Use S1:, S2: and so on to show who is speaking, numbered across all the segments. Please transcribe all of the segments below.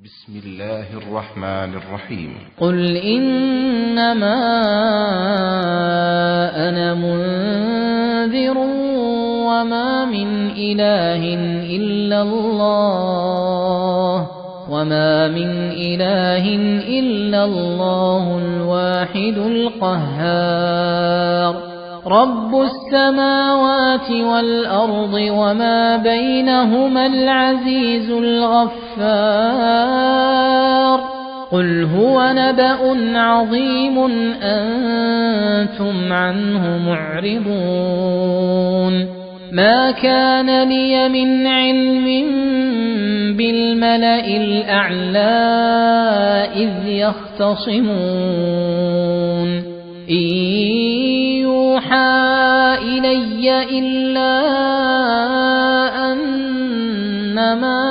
S1: بسم الله الرحمن الرحيم
S2: قل إنما أنا منذر وما من إله إلا الله الواحد القهار رب السماوات والأرض وما بينهما العزيز الغفار قل هو نبأ عظيم أنتم عنه معرضون ما كان لي من علم بالملأ الأعلى إذ يختصمون إن يوحى إلي إلا أنما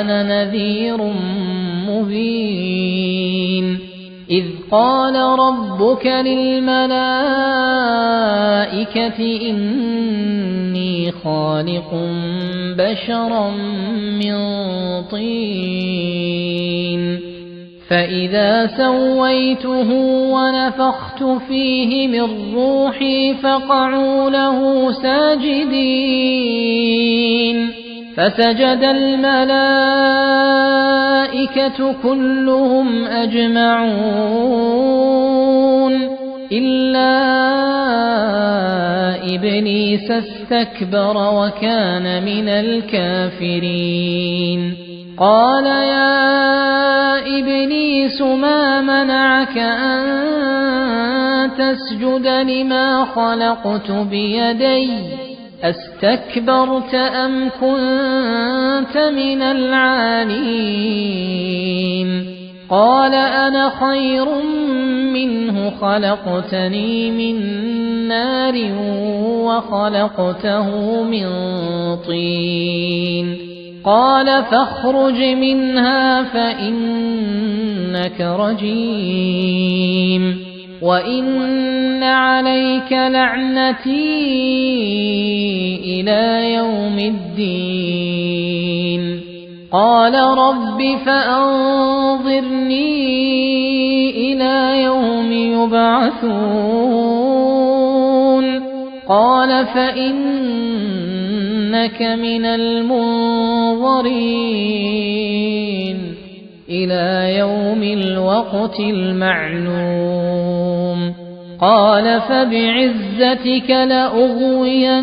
S2: أنا نذير مبين إذ قال ربك للملائكة إني خالق بشرا من طين فإذا سويته ونفخت فيه من روحي فقعوا له ساجدين فسجد الملائكة كلهم أجمعون إلا إبليس استكبر وكان من الكافرين قال يا إبليس ما منعك أن تسجد لما خلقت بيدي أستكبرت أم كنت من العالين قال أنا خير منه خلقتني من نار وخلقته من طين قال فاخرج منها فإنك رجيم وإن عليك لعنتي إلى يوم الدين قال رب فأنظرني إلى يوم يبعثون قال فإنك من المنظرين إلى يوم الوقت المعلوم قال فبعزتك لأغوينهم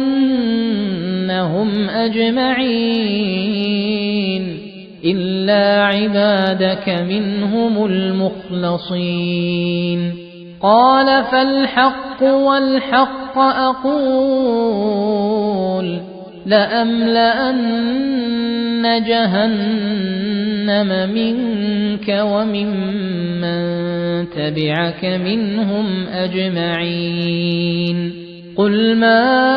S2: أجمعين إلا عبادك منهم المخلصين قال فالحق والحق أقول لأملأن جهنم منك وممن تبعك منهم أجمعين قل ما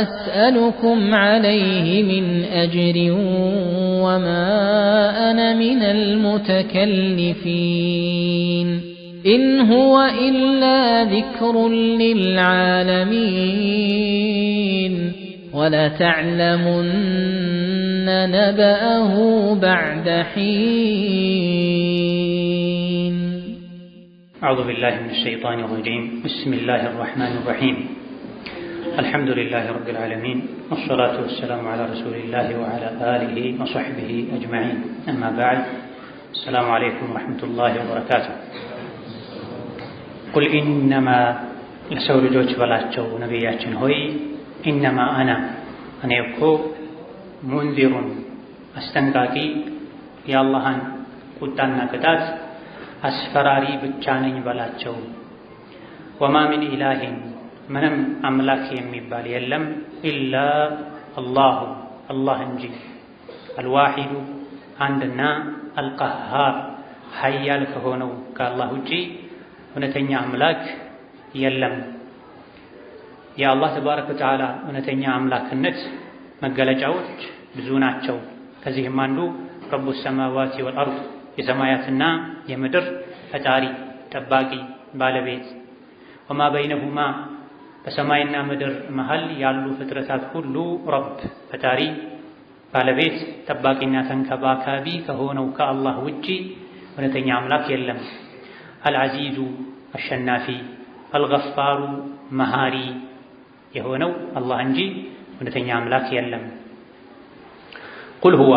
S2: أسألكم عليه من أجر وما أنا من المتكلفين إن هو إلا ذكر للعالمين ولتعلمن نبأه بعد حين
S3: أعوذ بالله من الشيطان الرجيم بسم الله الرحمن الرحيم الحمد لله رب العالمين والصلاة والسلام على رسول الله وعلى آله وصحبه أجمعين أما بعد السلام عليكم ورحمة الله وبركاته قل إنما لسول جوج بلاتشو نبياتشن هوي إنما أنا يكو منذر أستنقاقي يا الله قطعنا كتات أسفراري بچانين بلاتشو وما من إله منم أملاك يميبال يلم إلا الله انجي الواحد عندنا القهار حيال كهونو كالله جي እውነተኛ አምላክ የለም። የአላህ ተባረከ ወተዓላ እውነተኛ አምላክነት መገለጫዎች ብዙ ናቸው። ከዚህም አንዱ ረቡ ሰማዋቲ ወልአርድ የሰማያትና የምድር ፈጣሪ ጠባቂ ባለቤት ወማ በይነሁማ በሰማይና ምድር መሃል ያሉ ፍጥረታት ሁሉ ረብ ፈጣሪ ባለቤት ጠባቂና ተንከባካቢ ከሆነው ከአላህ ውጪ እውነተኛ አምላክ የለም። አልዓዚዙ አሸናፊ፣ አልገፋሩ መሃሪ የሆነው አላህ እንጂ እውነተኛ አምላክ የለም። ቁል ሁወ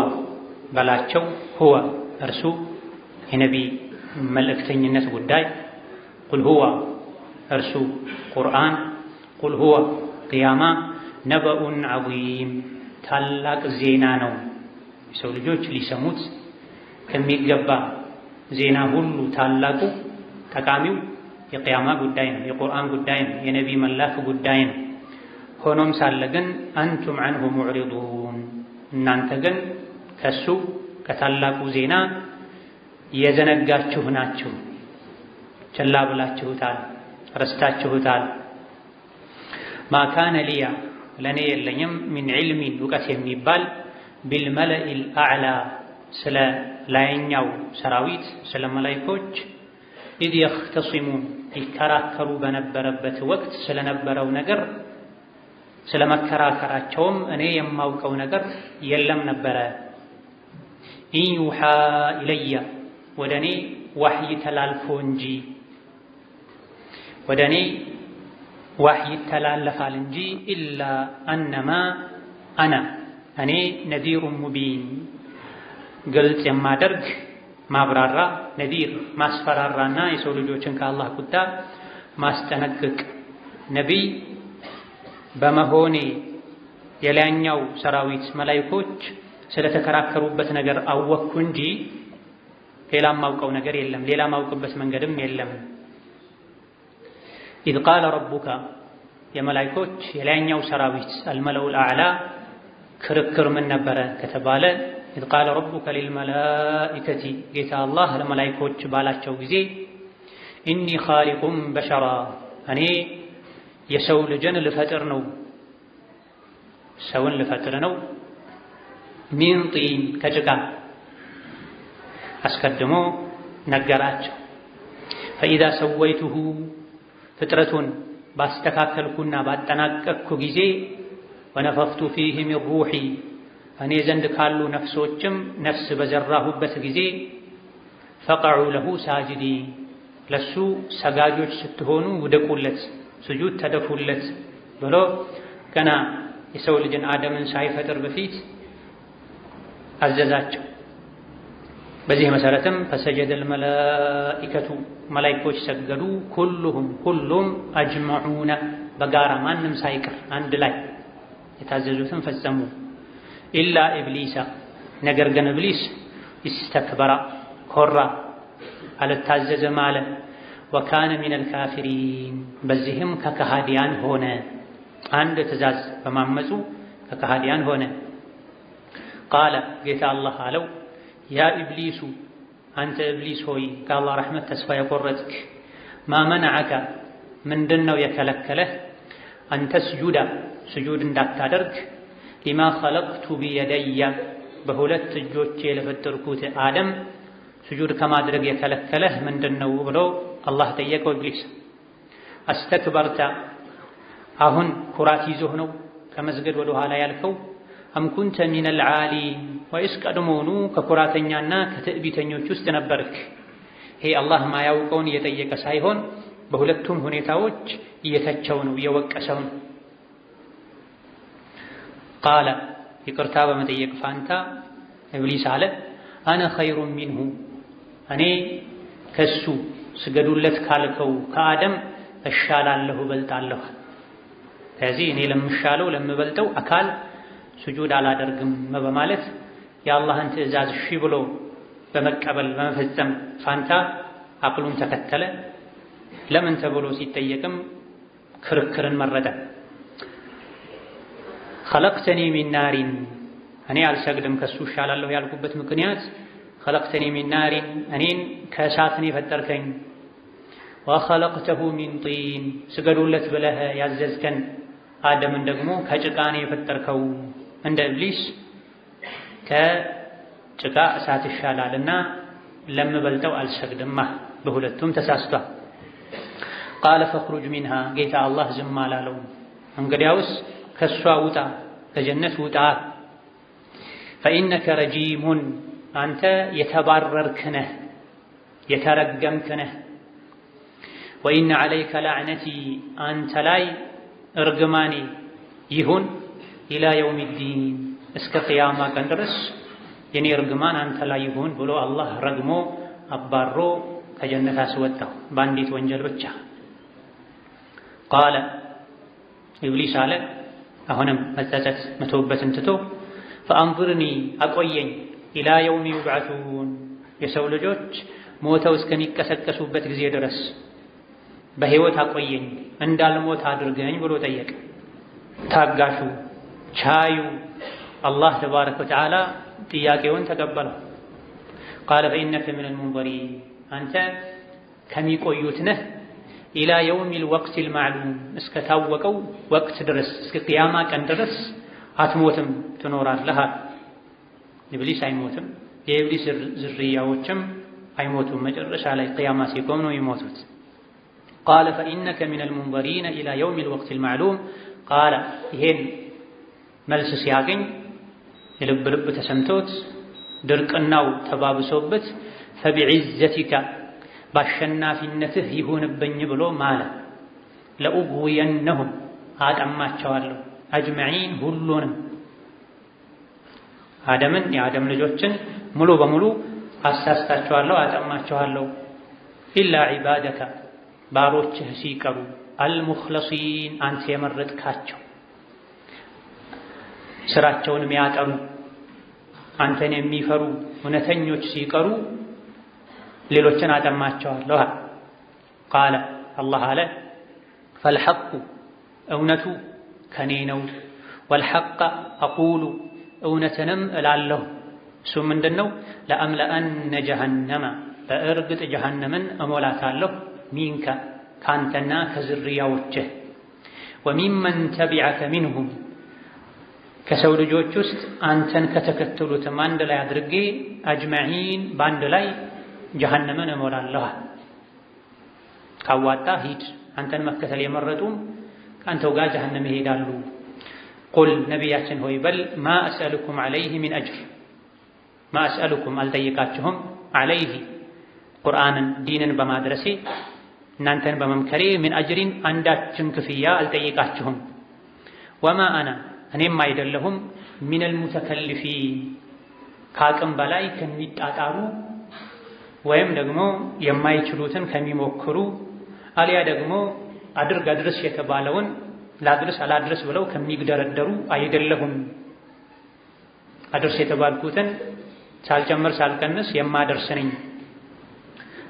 S3: በላቸው፣ ሁወ እርሱ የነቢይ መልእክተኝነት ጉዳይ፣ ቁል ሁወ እርሱ ቁርአን፣ ቁል ሁወ ቅያማ ነበኡን ዐዚም ታላቅ ዜና ነው። የሰው ልጆች ሊሰሙት ከሚገባ ዜና ሁሉ ታላቁ ጠቃሚው የቅያማ ጉዳይ ነው፣ የቁርአን ጉዳይ ነው፣ የነቢይ መላክ ጉዳይ ነው። ሆኖም ሳለ ግን አንቱም ዐንሁ ሙዕሪዱን እናንተ ግን ከሱ ከታላቁ ዜና የዘነጋችሁ ናችሁ፣ ቸላ ብላችሁታል፣ ረስታችሁታል። ማ ካነ ሊያ ለእኔ የለኝም ሚን ዒልሚን እውቀት የሚባል ቢልመለኢል አዕላ ስለ ላይኛው ሰራዊት ስለ መላይኮች ኢዝ የኽተሲሙን ይከራከሩ በነበረበት ወቅት ስለነበረው ነገር ስለ መከራከራቸውም እኔ የማውቀው ነገር የለም ነበረ። ኢን ዩሓ ኢለየ ወደ እኔ ዋሕይ ተላልፎ እንጂ ወደ እኔ ዋሕይ ይተላለፋል እንጂ ኢላ አነማ አና እኔ ነዚሩን ሙቢን ግልጽ የማደርግ ማብራራ፣ ነዚር ማስፈራራና የሰው ልጆችን ከአላህ ቁጣ ማስጠነቅቅ ነቢይ በመሆኔ የላይኛው ሰራዊት መላይኮች ስለተከራከሩበት ነገር አወቅኩ እንጂ ሌላ ማውቀው ነገር የለም፣ ሌላ ማውቅበት መንገድም የለም። ኢዝ ቃለ ረቡከ የመላይኮች የላይኛው ሰራዊት አልመለኡል አዕላ ክርክር ምን ነበረ ከተባለ ኢዝ ቃለ ረቡከ ሊልመላኢከቲ ጌታ አላህ ለመላይኮች ባላቸው ጊዜ ኢኒ ኻሊቁን በሸራ እኔ የሰው ልጅን ልፈጥር ነው፣ ሰውን ልፈጥር ነው። ሚን ጢን ከጭቃ አስቀድሞ ነገራቸው። ፈኢዛ ሰወይቱሁ ፍጥረቱን ባስተካከልኩና ባጠናቀቅኩ ጊዜ ወነፈኽቱ ፊህ ሚን ሩሒ እኔ ዘንድ ካሉ ነፍሶችም ነፍስ በዘራሁበት ጊዜ ፈቀዑ ለሁ ሳጅዲን ለሱ ሰጋጆች ስትሆኑ ውደቁለት፣ ስጁድ ተደፉለት ብሎ ገና የሰው ልጅን አደምን ሳይፈጥር በፊት አዘዛቸው። በዚህ መሰረትም ፈሰጀደል መላኢከቱ መላኢኮች ሰገዱ፣ ሁሉም አጅመዑነ በጋራ ማንም ሳይቀር አንድ ላይ የታዘዙትን ፈጸሙ። ኢላ ኢብሊሳ ነገር ግን ኢብሊስ ኢስተክበራ ኮራ፣ አልታዘዘም አለ። ወካነ ሚነል ካፊሪን በዚህም ከከሃዲያን ሆነ፣ አንድ ትእዛዝ በማመፁ ከከሃዲያን ሆነ። ቃለ ጌታ አላህ አለው ያ ኢብሊሱ አንተ ኢብሊስ ሆይ ከአላህ ረሕመት ተስፋ የቆረጥክ ማ መነዐከ ምንድን ነው የከለከለህ አንተስጁዳ ስጁድ እንዳታደርግ ሊማ ኸለቅቱ ቢየደየ በሁለት እጆቼ ለፈጠርኩት አደም ስጁድ ከማድረግ የከለከለህ ምንድን ነው ብሎ አላህ ጠየቀው ኢብሊስ። አስተክበርተ አሁን ኩራት ይዞህ ነው ከመስገድ ወደ ኋላ ያልከው? አም ኩንተ ሚነል ዓሊን ወይስ ቀድሞውኑ ከኩራተኛና ከትዕቢተኞች ውስጥ ነበርክ? ይሄ አላህ ማያውቀውን እየጠየቀ ሳይሆን በሁለቱም ሁኔታዎች እየተቸው ነው እየወቀሰው ነው። ቃለ ይቅርታ በመጠየቅ ፋንታ ኢብሊስ አለ አነ ኸይሩን ሚንሁ እኔ ከሱ ስገዱለት ካልከው ከአደም እሻላለሁ እበልጣለሁ። ከዚህ እኔ ለምሻለው ለምበልጠው አካል ስጁድ አላደርግም በማለት የአላህን ትዕዛዝ እሺ ብሎ በመቀበል በመፈጸም ፋንታ አቅሉን ተከተለ። ለምን ተብሎ ሲጠየቅም ክርክርን መረጠ። ኸለቅተኒ ሚን ናሪን እኔ አልሰግድም ከሱ እሻላለሁ ያልኩበት ምክንያት ኸለቅተኒ ሚን ናሪን እኔን ከእሳት ነው የፈጠርከኝ፣ ወኸለቅተሁ ሚን ጢን ስገዱለት ብለህ ያዘዝከን አደምን ደግሞ ከጭቃ ነው የፈጠርከው። እንደ ኢብሊስ ከጭቃ እሳት ይሻላልና ለምበልጠው አልሰግድማ። በሁለቱም ተሳስቷል። ቃለ ፈኽሩጅ ሚንሃ ጌታ አላህ ዝም አላለው። እንግዲያውስ ከሷ ውጣ ከጀነት ውጣ። ፈኢነከ ረጂሙን አንተ የተባረርክ ነህ የተረገምክ ነህ። ወኢነ ዐለይከ ለዕነቲ አንተ ላይ እርግማኔ ይሁን ኢላ የውሚዲን እስከ ቅያማ ቀን ድረስ የኔ እርግማን አንተ ላይ ይሁን ብሎ አላህ ረግሞ አባሮ ከጀነት አስወጣው በአንዲት ወንጀል ብቻ። ቃለ ኢብሊስ አለ አሁንም መጸጸት መተውበትን ትቶ ፈአንظርኒ አቆየኝ ኢላ የውሚ ዩብዓቱን የሰው ልጆች ሞተው እስከሚቀሰቀሱበት ጊዜ ድረስ በሕይወት አቆየኝ እንዳልሞት አድርገኝ ብሎ ጠየቀ። ታጋሹ ቻዩ አላህ ተባረከ ወተዓላ ጥያቄውን ተቀበለው። ቃለ ፈኢነከ ሚነል ሙንዘሪን አንተ ከሚቆዩት ነህ ኢላ የውሚል ወቅቲል ማዕሉም እስከ ታወቀው ወቅት ድረስ እስከ ቅያማ ቀን ድረስ አትሞትም ትኖራለህ። ኢብሊስ አይሞትም፣ የኢብሊስ ዝርያዎችም አይሞቱም። መጨረሻ ላይ ቅያማ ሲቆም ነው የሚሞቱት። ቃለ ፈኢነከ ሚነል ሙንዘሪን ኢላ የውሚል ወቅቲል ማዕሉም ቃለ ይሄን መልስ ሲያገኝ የልብ ልብ ተሰምቶት ድርቅናው ተባብሶበት ፈቢዒዘቲከ በአሸናፊነትህ ይሁንብኝ ብሎ ማለ። ለኡግዊየነሁም አጠማቸዋለሁ አጅመዒን ሁሉንም አደምን የአደም ልጆችን ሙሉ በሙሉ አሳስታቸዋለሁ አጠማቸዋለሁ። ኢላ ዒባደከ ባሮችህ ሲቀሩ አልሙኽለሲን አንተ የመረጥካቸው ስራቸውን የሚያጠሩ አንተን የሚፈሩ እውነተኞች ሲቀሩ ሌሎችን አጠማቸዋለሁ። ቃለ አላህ አለ ፈልሐቁ እውነቱ ከኔ ነው፣ ወልሐቀ አቁሉ እውነትንም እላለሁ። እሱ ምንድን ነው? ለአምለአነ ጀሃነመ በእርግጥ ጀሃነምን እሞላታለሁ ሚንከ ካንተና ከዝርያዎችህ ወሚመን ተቢዐከ ሚንሁም ከሰው ልጆች ውስጥ አንተን ከተከተሉትም አንድ ላይ አድርጌ አጅመዒን በአንድ ላይ ጀሃነምን እሞላለሁ። ካዋጣ ሂድ፣ አንተን መከተል የመረጡም ከአንተው ጋር ጀሃነም ይሄዳሉ። ቁል ነቢያችን ሆይ በል ማ አስአልኩም ዐለይሂ ሚን አጅር ማ አስአልኩም አልጠይቃችሁም ዐለይሂ ቁርአንን ዲንን በማድረሴ እናንተን በመምከሬ ሚን አጅሪን አንዳችን ክፍያ አልጠይቃችሁም። ወማ አና እኔም አይደለሁም ሚነል ሙተከልፊን ከአቅም በላይ ከሚጣጣሩ ወይም ደግሞ የማይችሉትን ከሚሞክሩ አልያ ደግሞ አድርግ አድርስ የተባለውን ላድርስ አላድርስ ብለው ከሚግደረደሩ አይደለሁም። አድርስ የተባልኩትን ሳልጨምር ሳልቀንስ የማደርስ ነኝ።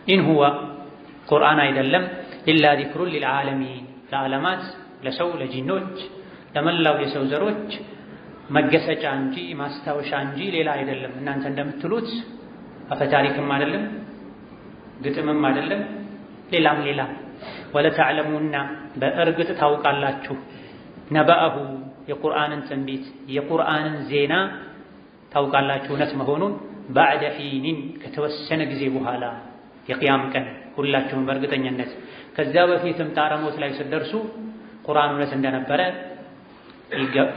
S3: ኢን ሁወ ቁርአን አይደለም ኢላ ዚክሩን ሊልዓለሚን ለዓለማት ለሰው ለጂኖች ለመላው የሰው ዘሮች መገሰጫ እንጂ ማስታወሻ እንጂ ሌላ አይደለም። እናንተ እንደምትሉት አፈታሪክም አይደለም ግጥምም አይደለም ሌላም ሌላ። ወለተዕለሙና በእርግጥ ታውቃላችሁ ነበአሁ የቁርአንን ትንቢት የቁርአንን ዜና ታውቃላችሁ እውነት መሆኑን ባዕደ ሒኒን ከተወሰነ ጊዜ በኋላ የቅያም ቀን ሁላችሁም በእርግጠኝነት ከዚያ በፊትም ጣረሞት ላይ ስትደርሱ ቁርአን እውነት እንደነበረ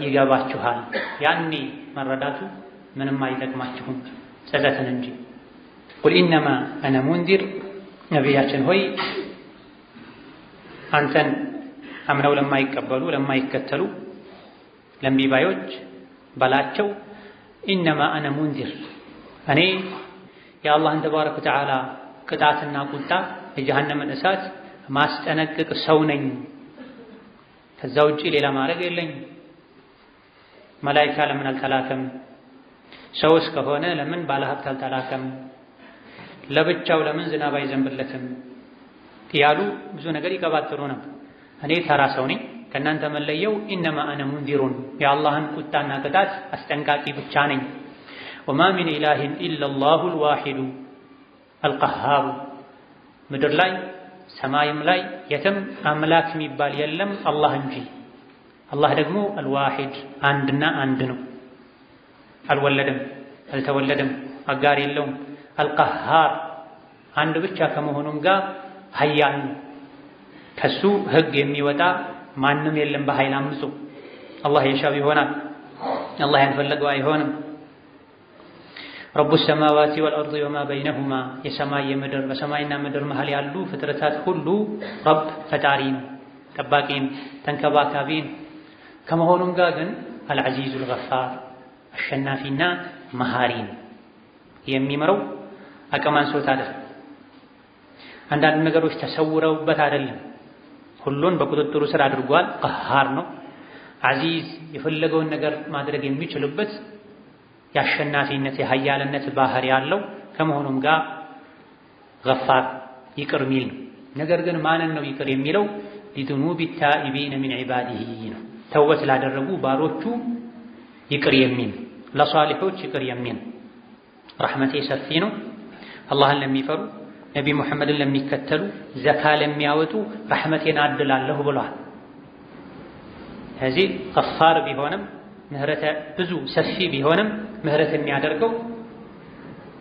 S3: ይገባችኋል። ያኔ መረዳቱ ምንም አይጠቅማችሁም ጸጸትን እንጂ። ቁል ኢነማ አነ ሙንዚር ነቢያችን ሆይ አንተን አምነው ለማይቀበሉ ለማይከተሉ ለእምቢባዮች በላቸው ኢነማ አነ ሙንዚር እኔ የአላህን ተባረከ ወተዓላ ቅጣትና ቁጣ የጀሃነምን እሳት ማስጠነቅቅ ሰው ነኝ። ከዛ ውጪ ሌላ ማድረግ የለኝም። መላኢካ ለምን አልተላከም? ሰውስ ከሆነ ለምን ባለሀብት አልተላከም? ለብቻው ለምን ዝናብ አይዘንብለትም? ያሉ ብዙ ነገር ይቀባጥሩ ነበር። እኔ ተራ ሰው ነኝ። ከእናንተ መለየው ኢነማ አነ ሙንዚሩን የአላህን ቁጣና ቅጣት አስጠንቃቂ ብቻ ነኝ። ወማ ሚን ኢላሂን ኢለላሁል ዋሂዱ አልቀሃሩ ምድር ላይ ሰማይም ላይ የትም አምላክ የሚባል የለም አላህ እንጂ። አላህ ደግሞ አልዋሂድ አንድና አንድ ነው። አልወለደም አልተወለደም አጋር የለውም። አልቀሃር አንድ ብቻ ከመሆኑም ጋር ሀያል ነው። ከሱ ህግ የሚወጣ ማንም የለም በኃይል አምፁ። አላህ የሻው ይሆናል፣ አላህ ያልፈለገው አይሆንም። ረቡ ሰማዋቲ ወልአርድ ወማ በይነሁማ የሰማይ የምድር በሰማይና ምድር መሃል ያሉ ፍጥረታት ሁሉ ረብ ፈጣሪ ነው፣ ጠባቂ ነው፣ ተንከባካቢ ነው። ከመሆኑም ጋር ግን አልዓዚዙል ገፋር አሸናፊና መሃሪ ነው። የሚምረው አቅም አንሶት አይደለም፣ አንዳንድ ነገሮች ተሰውረውበት አይደለም፣ ሁሉን በቁጥጥሩ ስር አድርጓል። ቀሃር ነው። ዓዚዝ የፈለገውን ነገር ማድረግ የሚችልበት የአሸናፊነት የሀያልነት ባህሪ ያለው ከመሆኑም ጋር ገፋር ይቅር የሚል ነው። ነገር ግን ማንን ነው ይቅር የሚለው? ሊዙኑቢ ታኢቢነ ሚን ዒባዲሂ ነው። ተውበት ላደረጉ ባሮቹ ይቅር የሚል ለሷሊሖች ይቅር የሚል ረሕመቴ ሰፊ ነው። አላህን ለሚፈሩ ነቢ ሙሐመድን ለሚከተሉ ዘካ ለሚያወጡ ረሕመቴን አድላለሁ ብሏል። ስለዚህ ገፋር ቢሆንም ምህረተ ብዙ ሰፊ ቢሆንም ምህረት የሚያደርገው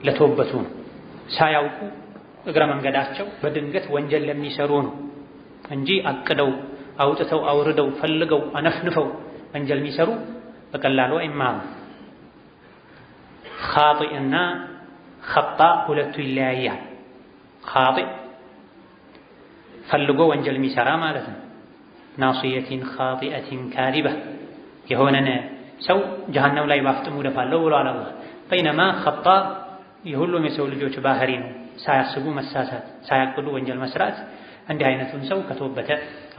S3: ለተወበቱ ነው። ሳያውቁ እግረ መንገዳቸው በድንገት ወንጀል ለሚሰሩ ነው እንጂ አቅደው አውጥተው አውርደው ፈልገው አነፍንፈው ወንጀል የሚሰሩ በቀላሉ አይማሩ። ኻጢእና ኸጣእ ሁለቱ ይለያያል። ኻጢእ ፈልጎ ወንጀል የሚሰራ ማለት ነው። ናሲየቲን ኻጢአቲን ካዚባ የሆነን ሰው ጀሀነም ላይ ባፍጥሙ ደፋለሁ ብሏል አላህ። በይነማ ኸጣእ የሁሉም የሰው ልጆች ባህሪ ነው፣ ሳያስቡ መሳሳት፣ ሳያቅዱ ወንጀል መስራት። እንዲህ አይነቱን ሰው ከተወበተ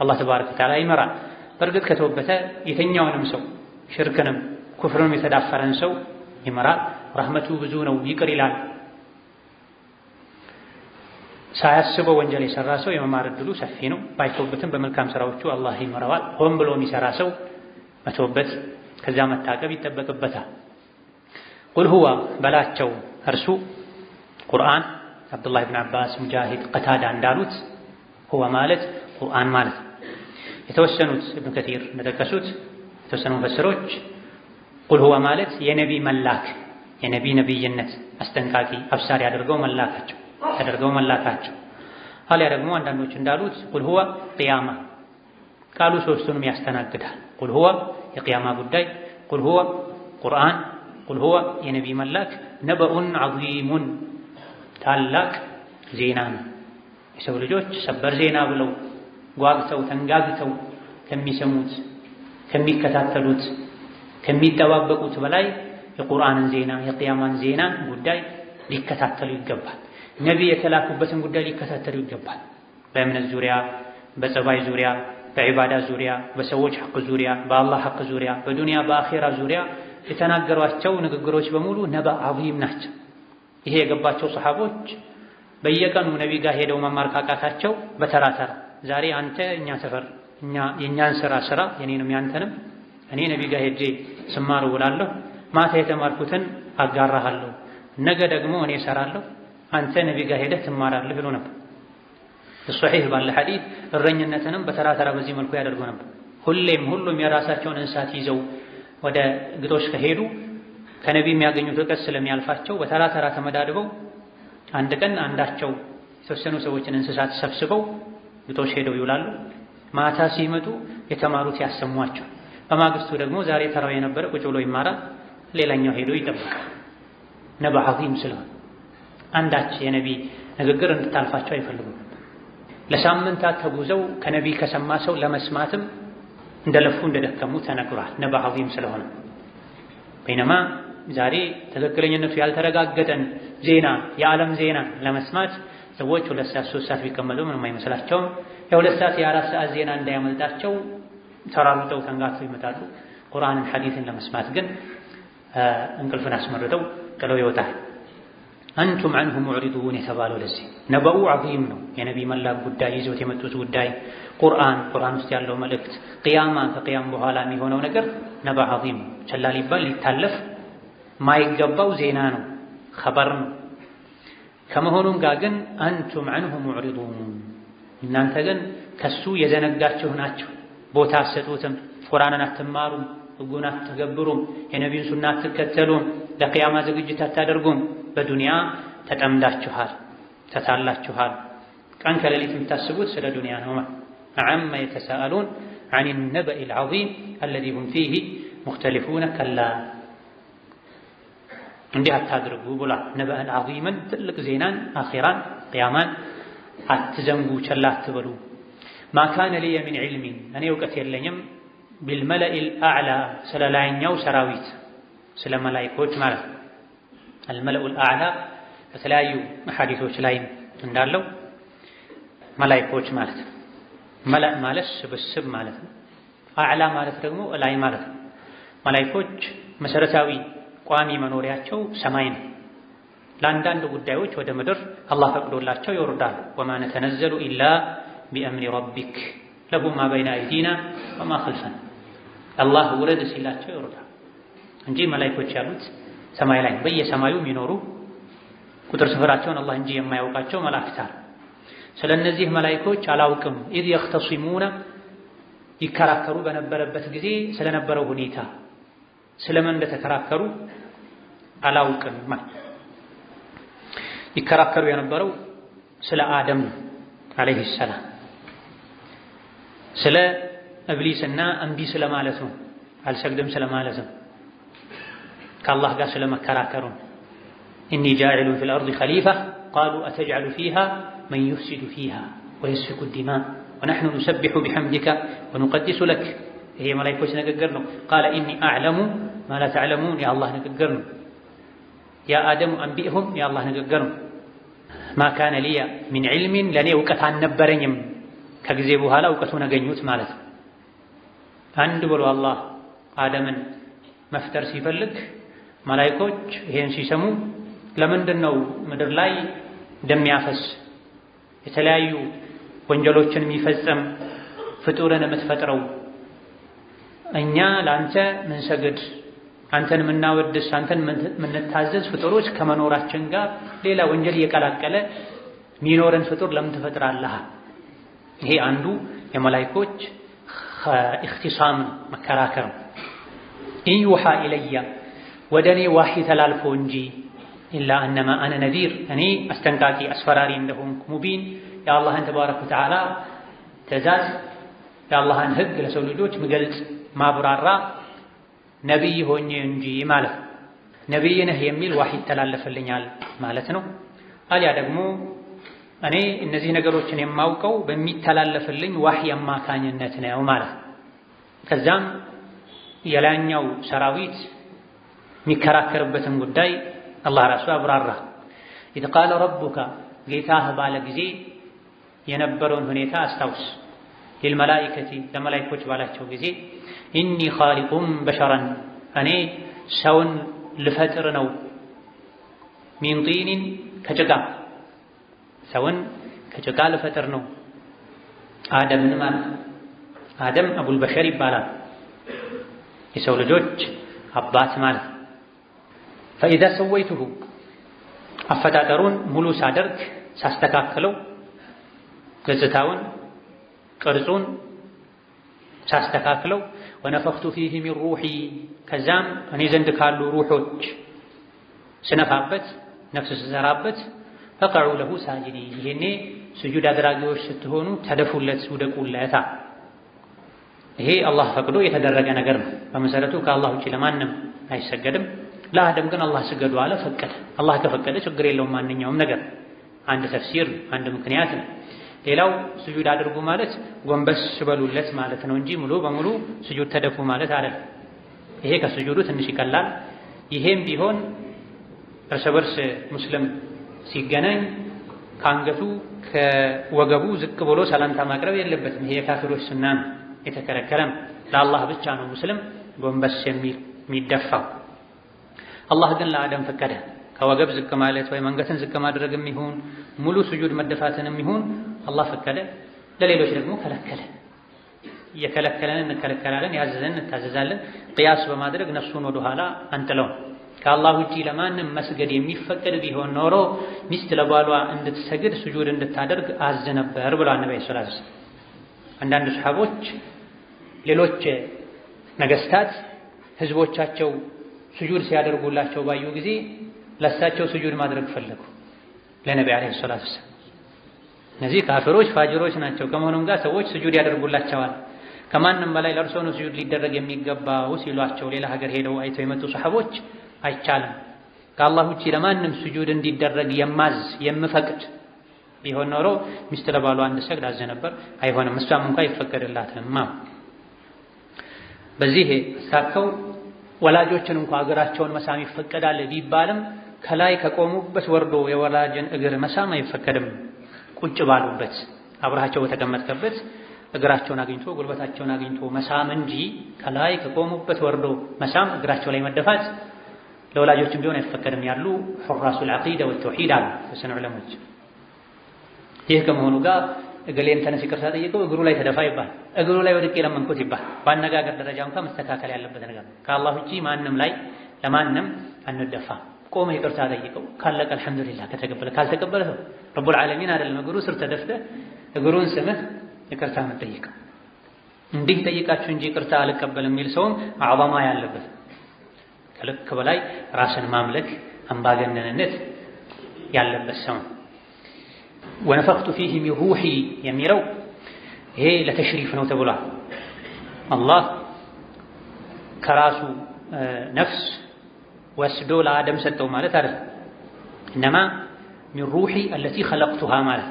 S3: አላህ ተባረከ ወተዓላ ይመራል። በእርግጥ ከተወበተ የተኛውንም ሰው ሽርክንም ኩፍርንም የተዳፈረን ሰው ይመራል። ረሕመቱ ብዙ ነው፣ ይቅር ይላል። ሳያስበው ወንጀል የሰራ ሰው የመማር ዕድሉ ሰፊ ነው። ባይተውበትም በመልካም ስራዎቹ አላህ ይመራዋል። ሆን ብሎ የሚሰራ ሰው መተውበት ከዛ መታቀብ ይጠበቅበታል። ቁል ሁወ በላቸው እርሱ ቁርአን አብዱላህ ብን አባስ፣ ሙጃሂድ፣ ቀታዳ እንዳሉት ሁወ ማለት ቁርአን ማለት ነው። የተወሰኑት ኢብኑ ከሲር እንደጠቀሱት የተወሰኑ ሙፈስሮች ቁል ሁወ ማለት የነቢ መላክ የነቢ ነቢይነት አስጠንቃቂ አብሳሪ አድርገው መላካቸው አልያ ደግሞ አንዳንዶች እንዳሉት ቁል ሁወ ቅያማ ቃሉ ሶስቱንም ያስተናግዳል። ቁል ሁወ የቅያማ ጉዳይ፣ ቁል ሁወ ቁርአን፣ ቁል ሁወ የነቢ መላክ ነበኡን ዐዚሙን ታላቅ ዜና ነው። የሰው ልጆች ሰበር ዜና ብለው ጓግተው ተንጋግተው ከሚሰሙት ከሚከታተሉት ከሚጠባበቁት በላይ የቁርአንን ዜና የቅያማን ዜና ጉዳይ ሊከታተሉ ይገባል። ነቢ የተላኩበትን ጉዳይ ሊከታተሉ ይገባል። በእምነት ዙሪያ፣ በጸባይ ዙሪያ፣ በዒባዳ ዙሪያ፣ በሰዎች ሐቅ ዙሪያ፣ በአላህ ሐቅ ዙሪያ፣ በዱንያ በአኼራ ዙሪያ የተናገሯቸው ንግግሮች በሙሉ ነባ ዐዚም ናቸው። ይሄ የገባቸው ሰሓቦች በየቀኑ ነቢ ጋር ሄደው መማር ካቃታቸው በተራ ተራ ዛሬ አንተ እኛ ሰፈር የእኛን ስራ የኔንም ያንተንም እኔ ነቢ ጋር ሄጄ ስማር ውላለሁ፣ ማታ የተማርኩትን አጋራሃለሁ፣ ነገ ደግሞ እኔ እሰራለሁ፣ አንተ ነቢ ጋር ሄደህ ትማራለህ ብሎ ነበር። ሶሒህ ባለ ሐዲስ እረኝነትንም በተራ ተራ በዚህ መልኩ ያደርጉ ነበር። ሁሉም የራሳቸውን እንስሳት ይዘው ወደ ግጦሽ ከሄዱ ከነቢ የሚያገኙት ርቀት ስለሚያልፋቸው በተራ ተራ ተመዳድበው አንድ ቀን አንዳቸው የተወሰኑ ሰዎችን እንስሳት ሰብስበው ግጦሽ ሄደው ይውላሉ። ማታ ሲመጡ የተማሩት ያሰሟቸው። በማግስቱ ደግሞ ዛሬ ተራው የነበረ ቁጭ ብሎ ይማራል፣ ሌላኛው ሄዶ ይጠብቃል። ነባ ዐዚም ስለሆነ አንዳች የነቢ ንግግር እንድታልፋቸው አይፈልጉም። ለሳምንታት ተጉዘው ከነቢ ከሰማ ሰው ለመስማትም እንደለፉ እንደደከሙ ተነግሯል። ነባ ዐዚም ስለሆነ በይነማ ዛሬ ትክክለኝነቱ ያልተረጋገጠን ዜና የዓለም ዜና ለመስማት ሰዎች 2 ሰዓት 3 ሰዓት ቢቀመጡ ምንም አይመስላቸውም። የ2 ሰዓት የ4 ሰዓት ዜና እንዳያመልጣቸው ተራሩጠው ተንጋግተው ይመጣሉ። ቁርአንን ሐዲስን ለመስማት ግን እንቅልፍን አስመርጠው ጥለው ይወጣል። አንቱም ዐንሁ ሙዕሪዱን የተባለው ለዚህ ነበኡ ዐዚም ነው። የነቢ መላክ ጉዳይ ይዘውት የመጡት ጉዳይ ቁርአን ውስጥ ያለው መልእክት፣ ቅያማ ከቅያም በኋላ የሚሆነው ነገር ነባ ዐዚም ነው። ቸላ ሊባል ሊታለፍ ማይገባው ዜና ነው፣ ኸበር ነው። ከመሆኑም ጋር ግን አንቱም ዐንሁ ሙዕሪዱን እናንተ ግን ከሱ የዘነጋችሁ ናችሁ። ቦታ አትሰጡትም፣ ቁርአንን አትማሩም፣ ሕጉን አትተገብሩም፣ የነቢዩን ሱና አትከተሉም፣ ለቅያማ ዝግጅት አታደርጉም። በዱንያ ተጠምዳችኋል፣ ተታላችኋል። ቀን ከሌሊት የምታስቡት ስለ ዱንያ ነው። ዐመ የተሳአሉን ዐኒ ነበኢል ዐዚም አለዚ ሁም ፊሂ ሙኽተሊፉነ ከላ እንዲህ አታድርጉ ብሏል። ነበአን ዐዚመን ትልቅ ዜናን አኺራን ቅያማን አትዘንጉ ቸላ አትበሉ። ማ ካነ ሊየ ሚን ዒልሚን እኔ እውቀት የለኝም ቢልመለኢል አዕላ ስለ ላይኛው ሰራዊት ስለ መላኢኮች ማለት ነው። አልመለኡል አዕላ በተለያዩ ሐዲሶች ላይ እንዳለው መላኢኮች ማለት ነው። መለእ ማለት ስብስብ ማለት ነው። አዕላ ማለት ደግሞ ላይ ማለት ነው። መላኢኮች መሰረታዊ ቋሚ መኖሪያቸው ሰማይ ነው። ለአንዳንድ ጉዳዮች ወደ ምድር አላህ ፈቅዶላቸው ይወርዳሉ። ወማ ነተነዘሉ ኢላ ቢአምሪ ረቢክ ለሁ ማ በይነ አይዲና ወማ ኸልፈና አላህ ውረድ ሲላቸው ይወርዳሉ እንጂ መላኢኮች ያሉት ሰማይ ላይ በየሰማዩ የሚኖሩ ቁጥር ስፍራቸውን አላህ እንጂ የማያውቃቸው መላእክት አሉ። ስለ እነዚህ መላኢኮች አላውቅም ኢዝ የኽተሲሙነ ይከራከሩ በነበረበት ጊዜ ስለነበረው ሁኔታ ስለምን እንደተከራከሩ አላውቅም ማለት ይከራከሩ የነበረው ስለ አደም አለይሂ ሰላም ስለ ኢብሊስና እምቢ ስለማለት ነው። አልሰግድም ስለማለት ነው። ከአላህ ጋር ስለመከራከሩ ኢኒ ጃዒሉን ፊል አርዲ ኸሊፋ ቃሉ አተጅዐሉ ፊሃ መን ዩፍሲዱ ፊሃ ወየስፊኩ ዲማእ ወነሕኑ ኑሰቢሑ ቢሐምዲከ ወኑቀዲሱ ለክ። ይሄ የመላኢኮች ንግግር ነው። ቃለ ኢኒ አዕለሙ ማ ላ ተዕለሙን የአላህ ንግግር ነው። ያ አደሙ አንቢእሁም የአላህ ንግግር ነው። ማ ካነ ሊየ ሚን ዒልሚን ለእኔ እውቀት አልነበረኝም ከጊዜ በኋላ እውቀቱን አገኙት ማለት ነው። አንድ ብሎ አላህ አደምን መፍጠር ሲፈልግ መላኢኮች ይሄን ሲሰሙ ለምንድን ነው ምድር ላይ እንደሚያፈስ የተለያዩ ወንጀሎችን የሚፈጸም ፍጡርን የምትፈጥረው? እኛ ለአንተ ምንሰግድ አንተን ምናወድስ አንተን ምንታዘዝ ፍጡሮች ከመኖራችን ጋር ሌላ ወንጀል እየቀላቀለ ሚኖርን ፍጡር ለምን ትፈጥራለህ? ይሄ አንዱ የመላኢኮች ኢኽቲሳም መከራከር ነው። ኢዩሃ ኢለየ ወደ እኔ ዋሂ ተላልፎ እንጂ ኢላ አነማ አነ ነዚር እኔ አስጠንቃቂ አስፈራሪ እንደሆንኩ ሙቢን የአላህን ተባረከ ወተዓላ ትእዛዝ የአላህን ሕግ ለሰው ልጆች ምገልጽ ማብራራ ነቢይ ሆኜ እንጂ ማለት ነው። ነቢይ ነህ የሚል ዋሂ ይተላለፍልኛል ማለት ነው። አሊያ ደግሞ እኔ እነዚህ ነገሮችን የማውቀው በሚተላለፍልኝ ዋሂ አማካኝነት ነው ማለት ነው። ከዛም የላኛው ሰራዊት የሚከራከርበትን ጉዳይ አላህ ራሱ አብራራ። ኢዝ ቃለ ረቡከ ጌታህ ባለ ጊዜ የነበረውን ሁኔታ አስታውስ። ሊልመላኢከቲ ለመላኢኮች ባላቸው ጊዜ ኢኒ ኻሊቁን በሸረን እኔ ሰውን ልፈጥር ነው። ሚን ጢኒን ከጭቃ ሰውን ከጭቃ ልፈጥር ነው። አደምን ማለት አደም አቡል በሸር ይባላል። የሰው ልጆች አባት ማለት። ፈኢዛ ሰወይቱሁ አፈጣጠሩን ሙሉ ሳደርግ ሳስተካክለው ገጽታውን ቅርጹን ሳስተካክለው ወነፈኽቱ ፊህ ሚን ሩሒ ከዛም እኔ ዘንድ ካሉ ሩሖች ስነፋበት ነፍስ ስሰራበት ፈቀዑ ለሁ ሳጅዲን ይሄኔ ስጁድ አድራጊዎች ስትሆኑ ተደፉለት ውደቁለታ። ይሄ አላህ ፈቅዶ የተደረገ ነገር ነው። በመሰረቱ ከአላህ ውጭ ለማንም አይሰገድም። ለአደም ግን አላህ ስገዱ አለ፣ ፈቀደ። አላህ ከፈቀደ ችግር የለውም ማንኛውም ነገር። አንድ ተፍሲር አንድ ምክንያት ነው። ሌላው ስጁድ አድርጉ ማለት ጎንበስ በሉለት ማለት ነው እንጂ ሙሉ በሙሉ ስጁድ ተደፉ ማለት አይደለም። ይሄ ከስጁዱ ትንሽ ይቀላል። ይሄም ቢሆን እርስ በርስ ሙስሊም ሲገናኝ ከአንገቱ ከወገቡ ዝቅ ብሎ ሰላምታ ማቅረብ የለበትም። ይሄ የካፊሮች ሱና ነው፣ የተከለከለ ነው። ለአላህ ብቻ ነው ሙስሊም ጎንበስ የሚደፋው። አላህ ግን ለአደም ፈቀደ። ከወገብ ዝቅ ማለት ወይም አንገትን ዝቅ ማድረግም ይሁን ሙሉ ስጁድ መደፋትንም ይሁን አላህ ፈቀደ። ለሌሎች ደግሞ ከለከለ። እየከለከለን እንከለከላለን፣ ያዘዘን እንታዘዛለን። ቅያስ በማድረግ ነፍሱን ወደ ኋላ አንጥለውን። ከአላህ ውጪ ለማንም መስገድ የሚፈቀድ ቢሆን ኖሮ ሚስት ለባሏ እንድትሰግድ ስጁድ እንድታደርግ አዝ ነበር ብሏል ነብዩ ሰለላሁ ዐለይሂ ወሰለም። አንዳንድ ሰሃቦች ሌሎች ነገስታት ህዝቦቻቸው ስጁድ ሲያደርጉላቸው ባዩ ጊዜ ለሳቸው ስጁድ ማድረግ ፈለጉ ለነብዩ አለይሂ ሰላቱ ወሰለም። እነዚህ ካፊሮች ፋጅሮች ናቸው። ከመሆኑም ጋር ሰዎች ስጁድ ያደርጉላቸዋል። ከማንም በላይ ለእርሶ ነው ስጁድ ሊደረግ የሚገባው ሲሏቸው ሌላ ሀገር ሄደው አይተው የመጡ ሰሃቦች አይቻልም፣ ከአላህ ውጪ ለማንም ስጁድ እንዲደረግ የማዝ የምፈቅድ ቢሆን ኖሮ ሚስት ለባሏ እንድትሰግድ አዘ ነበር። አይሆንም፣ እሷም እንኳን ይፈቀድላትም። በዚህ ሳከው ወላጆችን እንኳን እግራቸውን መሳም ይፈቀዳል ቢባልም ከላይ ከቆሙበት ወርዶ የወላጅን እግር መሳም አይፈቀድም። ቁጭ ባሉበት አብራቸው በተቀመጥከበት እግራቸውን አግኝቶ ጉልበታቸውን አግኝቶ መሳም እንጂ ከላይ ከቆሙበት ወርዶ መሳም እግራቸው ላይ መደፋት ለወላጆችም ቢሆን አይፈቀድም ያሉ ሑራሱል ዐቂዳ ወተውሂድ አሉ በሰነ ዑለሞች። ይህ ከመሆኑ ጋር እገሌን ተነስ ይቅርታ ጠይቀው እግሩ ላይ ተደፋ ይባል፣ እግሩ ላይ ወድቄ ለመንኩት ይባል። በአነጋገር ደረጃ እንኳን መስተካከል ያለበት ነገር ከአላህ ውጪ ማንም ላይ ለማንም አንደፋ። ቆመ ይቅርታ ጠይቀው ካለቀ አልሐምዱሊላህ፣ ከተቀበለ ካልተቀበለ ረቡል ዓለሚን አይደለም እግሩ ስር ተደፍተህ እግሩን ስምህ ይቅርታ መጠየቅ። እንዲህ ጠይቃችሁ እንጂ ይቅርታ አልቀበልም የሚል ሰውም አዕዛማ ያለበት ከልክ በላይ ራስን ማምለክ አምባገነንነት ያለበት ሰው። ወነፈኽቱ ፊህ ሚን ሩሒ የሚለው ይሄ ለተሽሪፍ ነው ተብሏል። አላህ ከራሱ ነፍስ ወስዶ ለአደም ሰጠው ማለት አይደለም። እነማ ሚን ሩሒ አለቲ ኸለቅቱሃ ማለት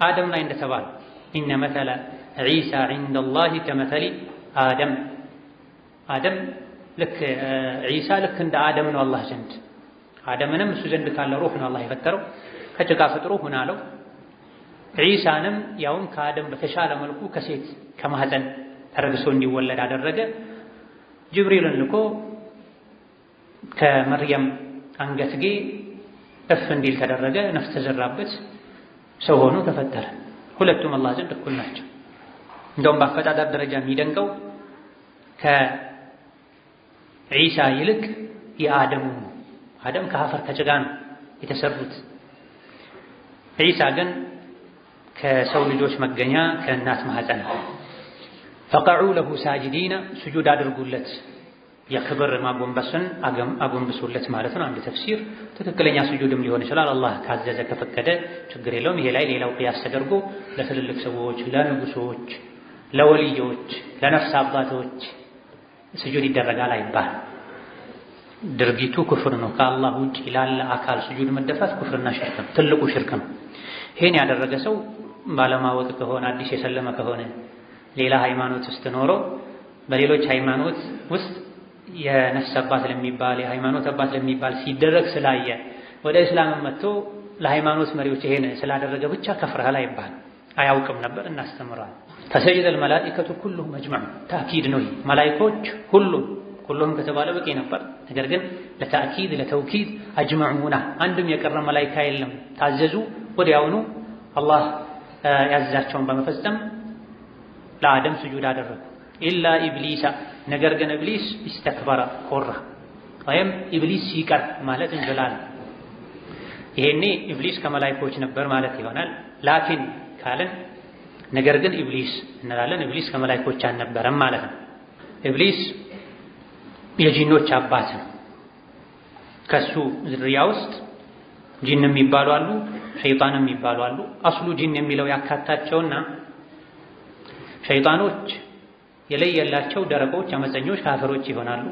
S3: አደም ላይ እንደተባለ ኢነ መተለ ዒሳ ዒንደላሂ ከመተሊ አደም፣ አደም ልክ ዒሳ ልክ እንደ አደም ነው አላህ ዘንድ። አደምንም እሱ ዘንድ ካለ ሩህ ነው አላህ የፈጠረው፣ ከጭቃ ፈጥሮ ሁን አለው። ዒሳንም ያውም ከአደም በተሻለ መልኩ ከሴት ከማህፀን ተረግሶ እንዲወለድ አደረገ። ጅብሪልን ልኮ ከመርየም አንገትጌ እፍ እንዲል ተደረገ፣ ነፍስ ተዘራበት፣ ሰው ሆኖ ተፈጠረ። ሁለቱም አላህ ዘንድ እኩል ናቸው። እንደውም በአፈጣጠር ደረጃ የሚደንቀው ከዒሳ ይልቅ የአደሙ ነው። አደም ከአፈር ከጭቃ ነው የተሰሩት። ዒሳ ግን ከሰው ልጆች መገኛ ከእናት ማህፀን። ፈቀዑ ለሁ ሳጅዲና ስጁድ አድርጉለት፣ የክብር ማጎንበስን አጎንብሱለት ማለት ነው። አንድ ተፍሲር ትክክለኛ ስጁድም ሊሆን ይችላል። አላህ ካዘዘ ከፈቀደ ችግር የለውም። ይሄ ላይ ሌላው ቅያስ ተደርጎ ለትልልቅ ሰዎች፣ ለንጉሶች፣ ለወልዮች፣ ለነፍስ አባቶች ስጁድ ይደረጋል አይባል። ድርጊቱ ክፍር ነው። ከአላህ ውጭ ላለ አካል ስጁድ መደፋት ክፍርና ሽርክ ነው፣ ትልቁ ሽርክ ነው። ይሄን ያደረገ ሰው ባለማወቅ ከሆነ አዲስ የሰለመ ከሆነ ሌላ ሃይማኖት ውስጥ ኖሮ በሌሎች ሃይማኖት ውስጥ የነፍስ አባት ለሚባል የሃይማኖት አባት ለሚባል ሲደረግ ስላየ ወደ እስላም መጥቶ ለሃይማኖት መሪዎች ይሄን ስላደረገ ብቻ ከፍረሃል አይባል። አያውቅም ነበር እናስተምራለን። ፈሰጀደል መላኢከቱ ኩሉሁም መጅመዕ ተአኪድ ነው። መላኢኮች ሁሉም ከተባለ በቂ ነበር። ነገር ግን ለተአኪድ ለተውኪድ አጅመዑና አንድም የቀረ መላኢካ የለም። ታዘዙ፣ ወዲያውኑ አላህ ያዛቸውን በመፈጸም ለአደም ስጁድ አደረጉ። ኢላ ኢብሊሳ ነገር ግን ኢብሊስ ኢስተክበረ ኮራ፣ ወይም ኢብሊስ ሲቀር ማለት እንችላለን። ይሄኔ ኢብሊስ ከመላኢኮች ነበር ማለት ይሆናል። ላኪን ካልን ነገር ግን ኢብሊስ እንላለን። ኢብሊስ ከመላኢኮች አልነበረም ማለት ነው። ኢብሊስ የጂኖች አባት ነው። ከሱ ዝርያ ውስጥ ጂን የሚባሉ አሉ፣ ሸይጣን የሚባሉ አሉ። አስሉ ጂን የሚለው ያካታቸውና ሸይጣኖች የለየላቸው ደረቆች፣ አመፀኞች፣ ካፈሮች ይሆናሉ።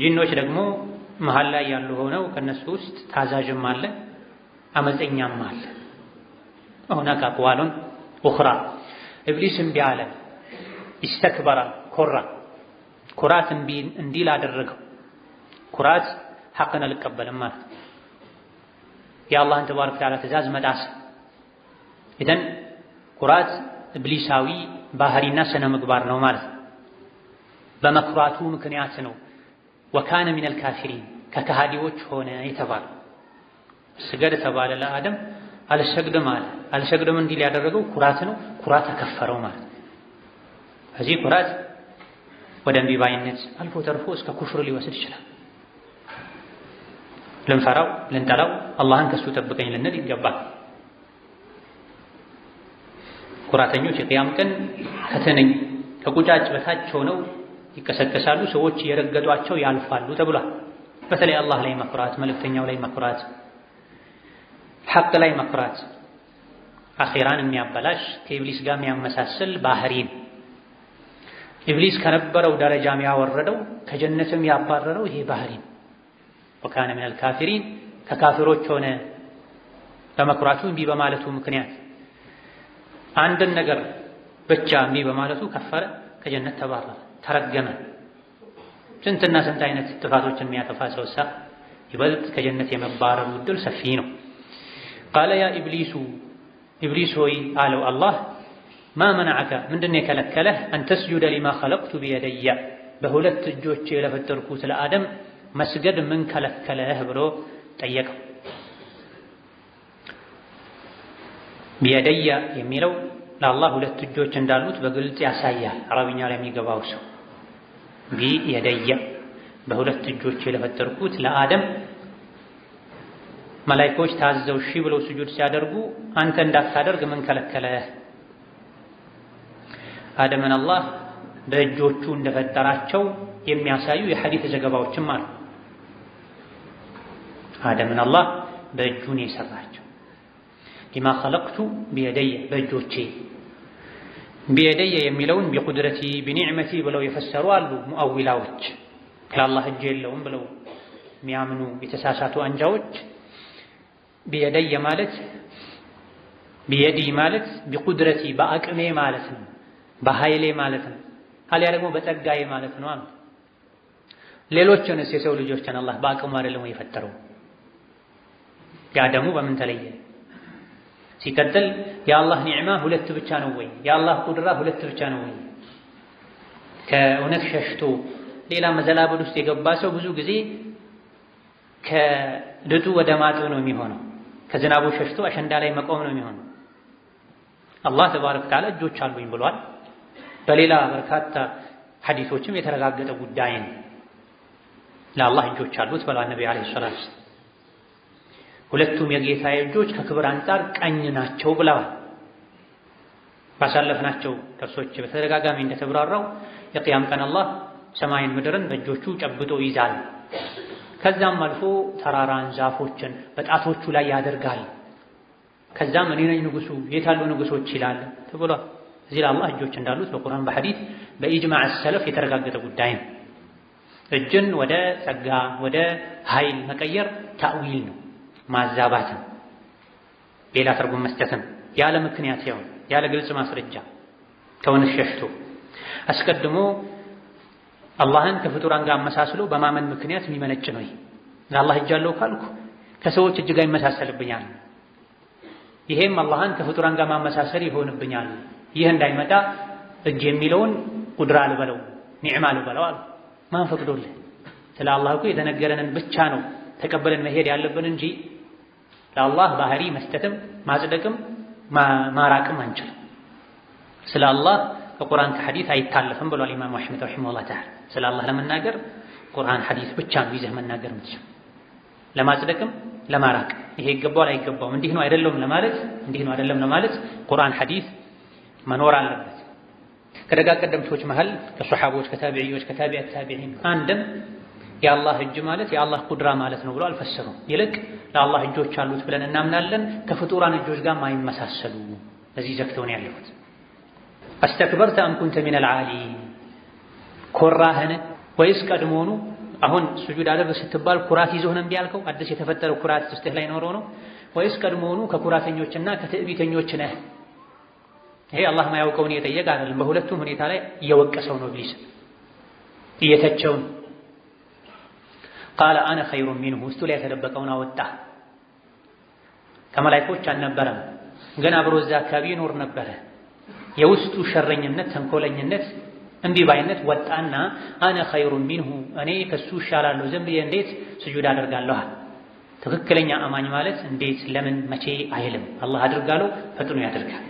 S3: ጂኖች ደግሞ መሃል ላይ ያሉ ሆነው ከነሱ ውስጥ ታዛዥም አለ አመፀኛም አለ። ሁናከ አቅዋሉን ኡኽራ። ኢብሊስ እምቢ አለ፣ ኢስተክበረ ኮራ። ኩራት እንዲል አደረገው። ኩራት ሐቅን አልቀበልም ማለት የአላህን ተባረከ ወተዓላ ትእዛዝ መጣስ። ኢዘን ኩራት ኢብሊሳዊ ባህሪና ስነ ምግባር ነው ማለት ነው። በመኩራቱ ምክንያት ነው ወካነ ሚነል ካፊሪን ከከሃዲዎች ሆነ የተባለ። ስገድ ተባለ ለአደም አልሰግድም አለ። አልሰግድም እንዲል ያደረገው ኩራት ነው። ኩራት ተከፈረው ማለት እዚህ ኩራት ወደ እምቢባይነት አልፎ ተርፎ እስከ ኩፍር ሊወስድ ይችላል። ልንፈራው ልንጠላው አላህን ከሱ ጠብቀኝ ልንል ይገባል። ኩራተኞች የቂያም ቀን ከትንኝ ከቁጫጭ በታች ሆነው ይቀሰቀሳሉ። ሰዎች እየረገጧቸው ያልፋሉ ተብሏል። በተለይ አላህ ላይ መኩራት፣ መልእክተኛው ላይ መኩራት፣ ሐቅ ላይ መኩራት አኺራን የሚያበላሽ ከኢብሊስ ጋር የሚያመሳስል ባህሪን ኢብሊስ ከነበረው ደረጃ የሚያወረደው ከጀነትም ያባረረው ይሄ ባህሪን ወካነ ሚነል ካፊሪን ከካፊሮች ሆነ በመኩራቱ እምቢ በማለቱ ምክንያት አንድን ነገር ብቻ እምቢ በማለቱ ከፈረ፣ ከጀነት ተባረረ፣ ተረገመ። ስንትና ስንት አይነት ጥፋቶችን የሚያጠፋ ሰውሳ ይበልጥ ከጀነት የመባረሩ ዕድል ሰፊ ነው። ቃለ ያ ኢብሊስ ሆይ አለው አላህ ማ መነዐከ ምንድነው የከለከለህ አን ተስጁደ ሊማ ኸለቅቱ ቢየደየ በሁለት እጆቼ ለፈጠርኩት ለአደም መስገድ ምን ከለከለህ ብሎ ጠየቀው። ቢየደየ የሚለው ለአላህ ሁለት እጆች እንዳሉት በግልጽ ያሳያል። አረብኛ ላይ የሚገባው ሰው ቢየደየ በሁለት እጆቼ ለፈጠርኩት ለአደም መላኢኮች ታዘው እሺ ብለው ስጁድ ሲያደርጉ አንተ እንዳታደርግ ምን ከለከለህ? አደምን አላህ በእጆቹ እንደፈጠራቸው የሚያሳዩ የሐዲስ ዘገባዎችም አሉ። አደምን አላህ በእጁ ነው የሰራቸው። ሊማ ኸለቅቱ ቢየደየ በእጆቼ። ቢየደየ የሚለውን ቢቁድረቲ ቢኒዕመቲ ብለው የፈሰሩ አሉ ሙአዊላዎች። ለአላህ እጅ የለውም ብለው የሚያምኑ የተሳሳቱ አንጃዎች ቢየደየ ማለት ቢየዲ ማለት ቢቁድረቲ በአቅሜ ማለት ነው፣ በኃይሌ ማለት ነው፣ አልያ ደግሞ በጸጋዬ ማለት ነው አሉ። ሌሎችንስ የሰው ልጆችን አላህ በአቅሙ አይደለም የፈጠረው? ያደሙ በምን ተለየ? ሲቀጥል የአላህ ኒዕማ ሁለት ብቻ ነው ወይ? የአላህ ቁድራ ሁለት ብቻ ነው ወይ? ከእውነት ሸሽቶ ሌላ መዘላበድ ውስጥ የገባ ሰው ብዙ ጊዜ ከድጡ ወደ ማጡ ነው የሚሆነው። ከዝናቡ ሸሽቶ አሸንዳ ላይ መቆም ነው የሚሆነው። አላህ ተባረከ ወተዓላ እጆች አሉኝ ብሏል። በሌላ በርካታ ሐዲሶችም የተረጋገጠ ጉዳይ ነው። ለአላህ እጆች አሉት ብለዋል ነብዩ አለይሂ ሰላቱ ወሰላም። ሁለቱም የጌታዬ እጆች ከክብር አንጻር ቀኝ ናቸው ብለዋል። ባሳለፍናቸው ደርሶች በተደጋጋሚ እንደተብራራው የቂያም ቀን አላህ ሰማይን ምድርን በእጆቹ ጨብጦ ይዛል። ከዛም አልፎ ተራራን ዛፎችን በጣቶቹ ላይ ያደርጋል። ከዛም እኔ ነኝ ንጉሱ የታሉ ንጉሶች ይላል ተብሏል። እዚህ ለአላህ እጆች እንዳሉት በቁርአን በሐዲስ በኢጅማዕ ሰለፍ የተረጋገጠ ጉዳይ ነው። እጅን ወደ ጸጋ ወደ ኃይል መቀየር ታዊል ነው፣ ማዛባት ነው፣ ሌላ ትርጉም መስጠትም ያለ ምክንያት ይሁን ያለ ግልጽ ማስረጃ ከእውነት ሸሽቶ አስቀድሞ አላህን ከፍጡራን ጋር አመሳስሎ በማመን ምክንያት የሚመነጭ ነው። ለአላህ እጅ አለው ካልኩ ከሰዎች እጅ ጋር ይመሳሰልብኛል፣ ይሄም አላህን ከፍጡራን ጋር ማመሳሰል ይሆንብኛል። ይህ እንዳይመጣ እጅ የሚለውን ቁድራ ልበለው ኒዕማ ልበለው አሉ። ማን ፈቅዶልህ? ስለ አላህ እኮ የተነገረንን ብቻ ነው ተቀበለን መሄድ ያለብን እንጂ ለአላህ ባህሪ መስጠትም ማጽደቅም ማራቅም አንችልም። ስለ አላህ ከቁርአን ከሐዲስ አይታለፍም ብሏል ኢማሙ አሕመድ ረሒመሁላህ ተዓላ። ስለ አላህ ለመናገር ቁርአን ሐዲስ ብቻ ነው ይዘህ መናገር የምትችል። ለማጽደቅም ለማራቅ ይሄ ይገባዋል አይገባውም፣ እንዲህ ነው አይደለም ለማለት እንዲህ ነው አይደለም ለማለት ቁርአን ሐዲስ መኖር አለበት። ከደጋ ቀደምቶች መሃል ከሱሐቦች ከታቢዒዎች ከታቢዒት ታቢዒን አንድም የአላህ እጅ ማለት የአላህ ቁድራ ማለት ነው ብሎ አልፈሰሩም። ይልቅ ለአላህ እጆች አሉት ብለን እናምናለን፣ ከፍጡራን እጆች ጋር ማይመሳሰሉ በዚህ ዘግተውን ያለፉት። አስተክበርተ አም ኩንተ ሚነል ዓሊን ኮራህን ወይስ ቀድሞኑ አሁን ስጁድ አድርግ ስትባል ኩራት ይዞህ ነው እምቢ ያልከው? አዲስ የተፈጠረው ኩራት ውስጥህ ላይ ኖሮ ነው ወይስ ቀድሞኑ ከኩራተኞችና ከትዕቢተኞች ነህ? ይሄ አላህ ማያውቀውን እየጠየቀ አይደለም። በሁለቱም ሁኔታ ላይ እየወቀሰው ነው ኢብሊስ እየተቸው ነው። ቃለ አነ ኸይሩን ሚንሁ ውስጡ ላይ የተደበቀውን አወጣ። ከመላእክቶች አልነበረም ግን አብሮ እዛ አካባቢ ይኖር ነበረ። የውስጡ ሸረኝነት ተንኮለኝነት እምቢ ባይነት ወጣና አነ ኸይሩን ሚንሁ እኔ ከሱ እሻላለሁ ዝም ብዬ እንዴት ስጁድ አደርጋለሁ? ትክክለኛ አማኝ ማለት እንዴት ለምን መቼ አይልም። አላህ አድርጋለሁ ፈጥኖ ያደርጋል።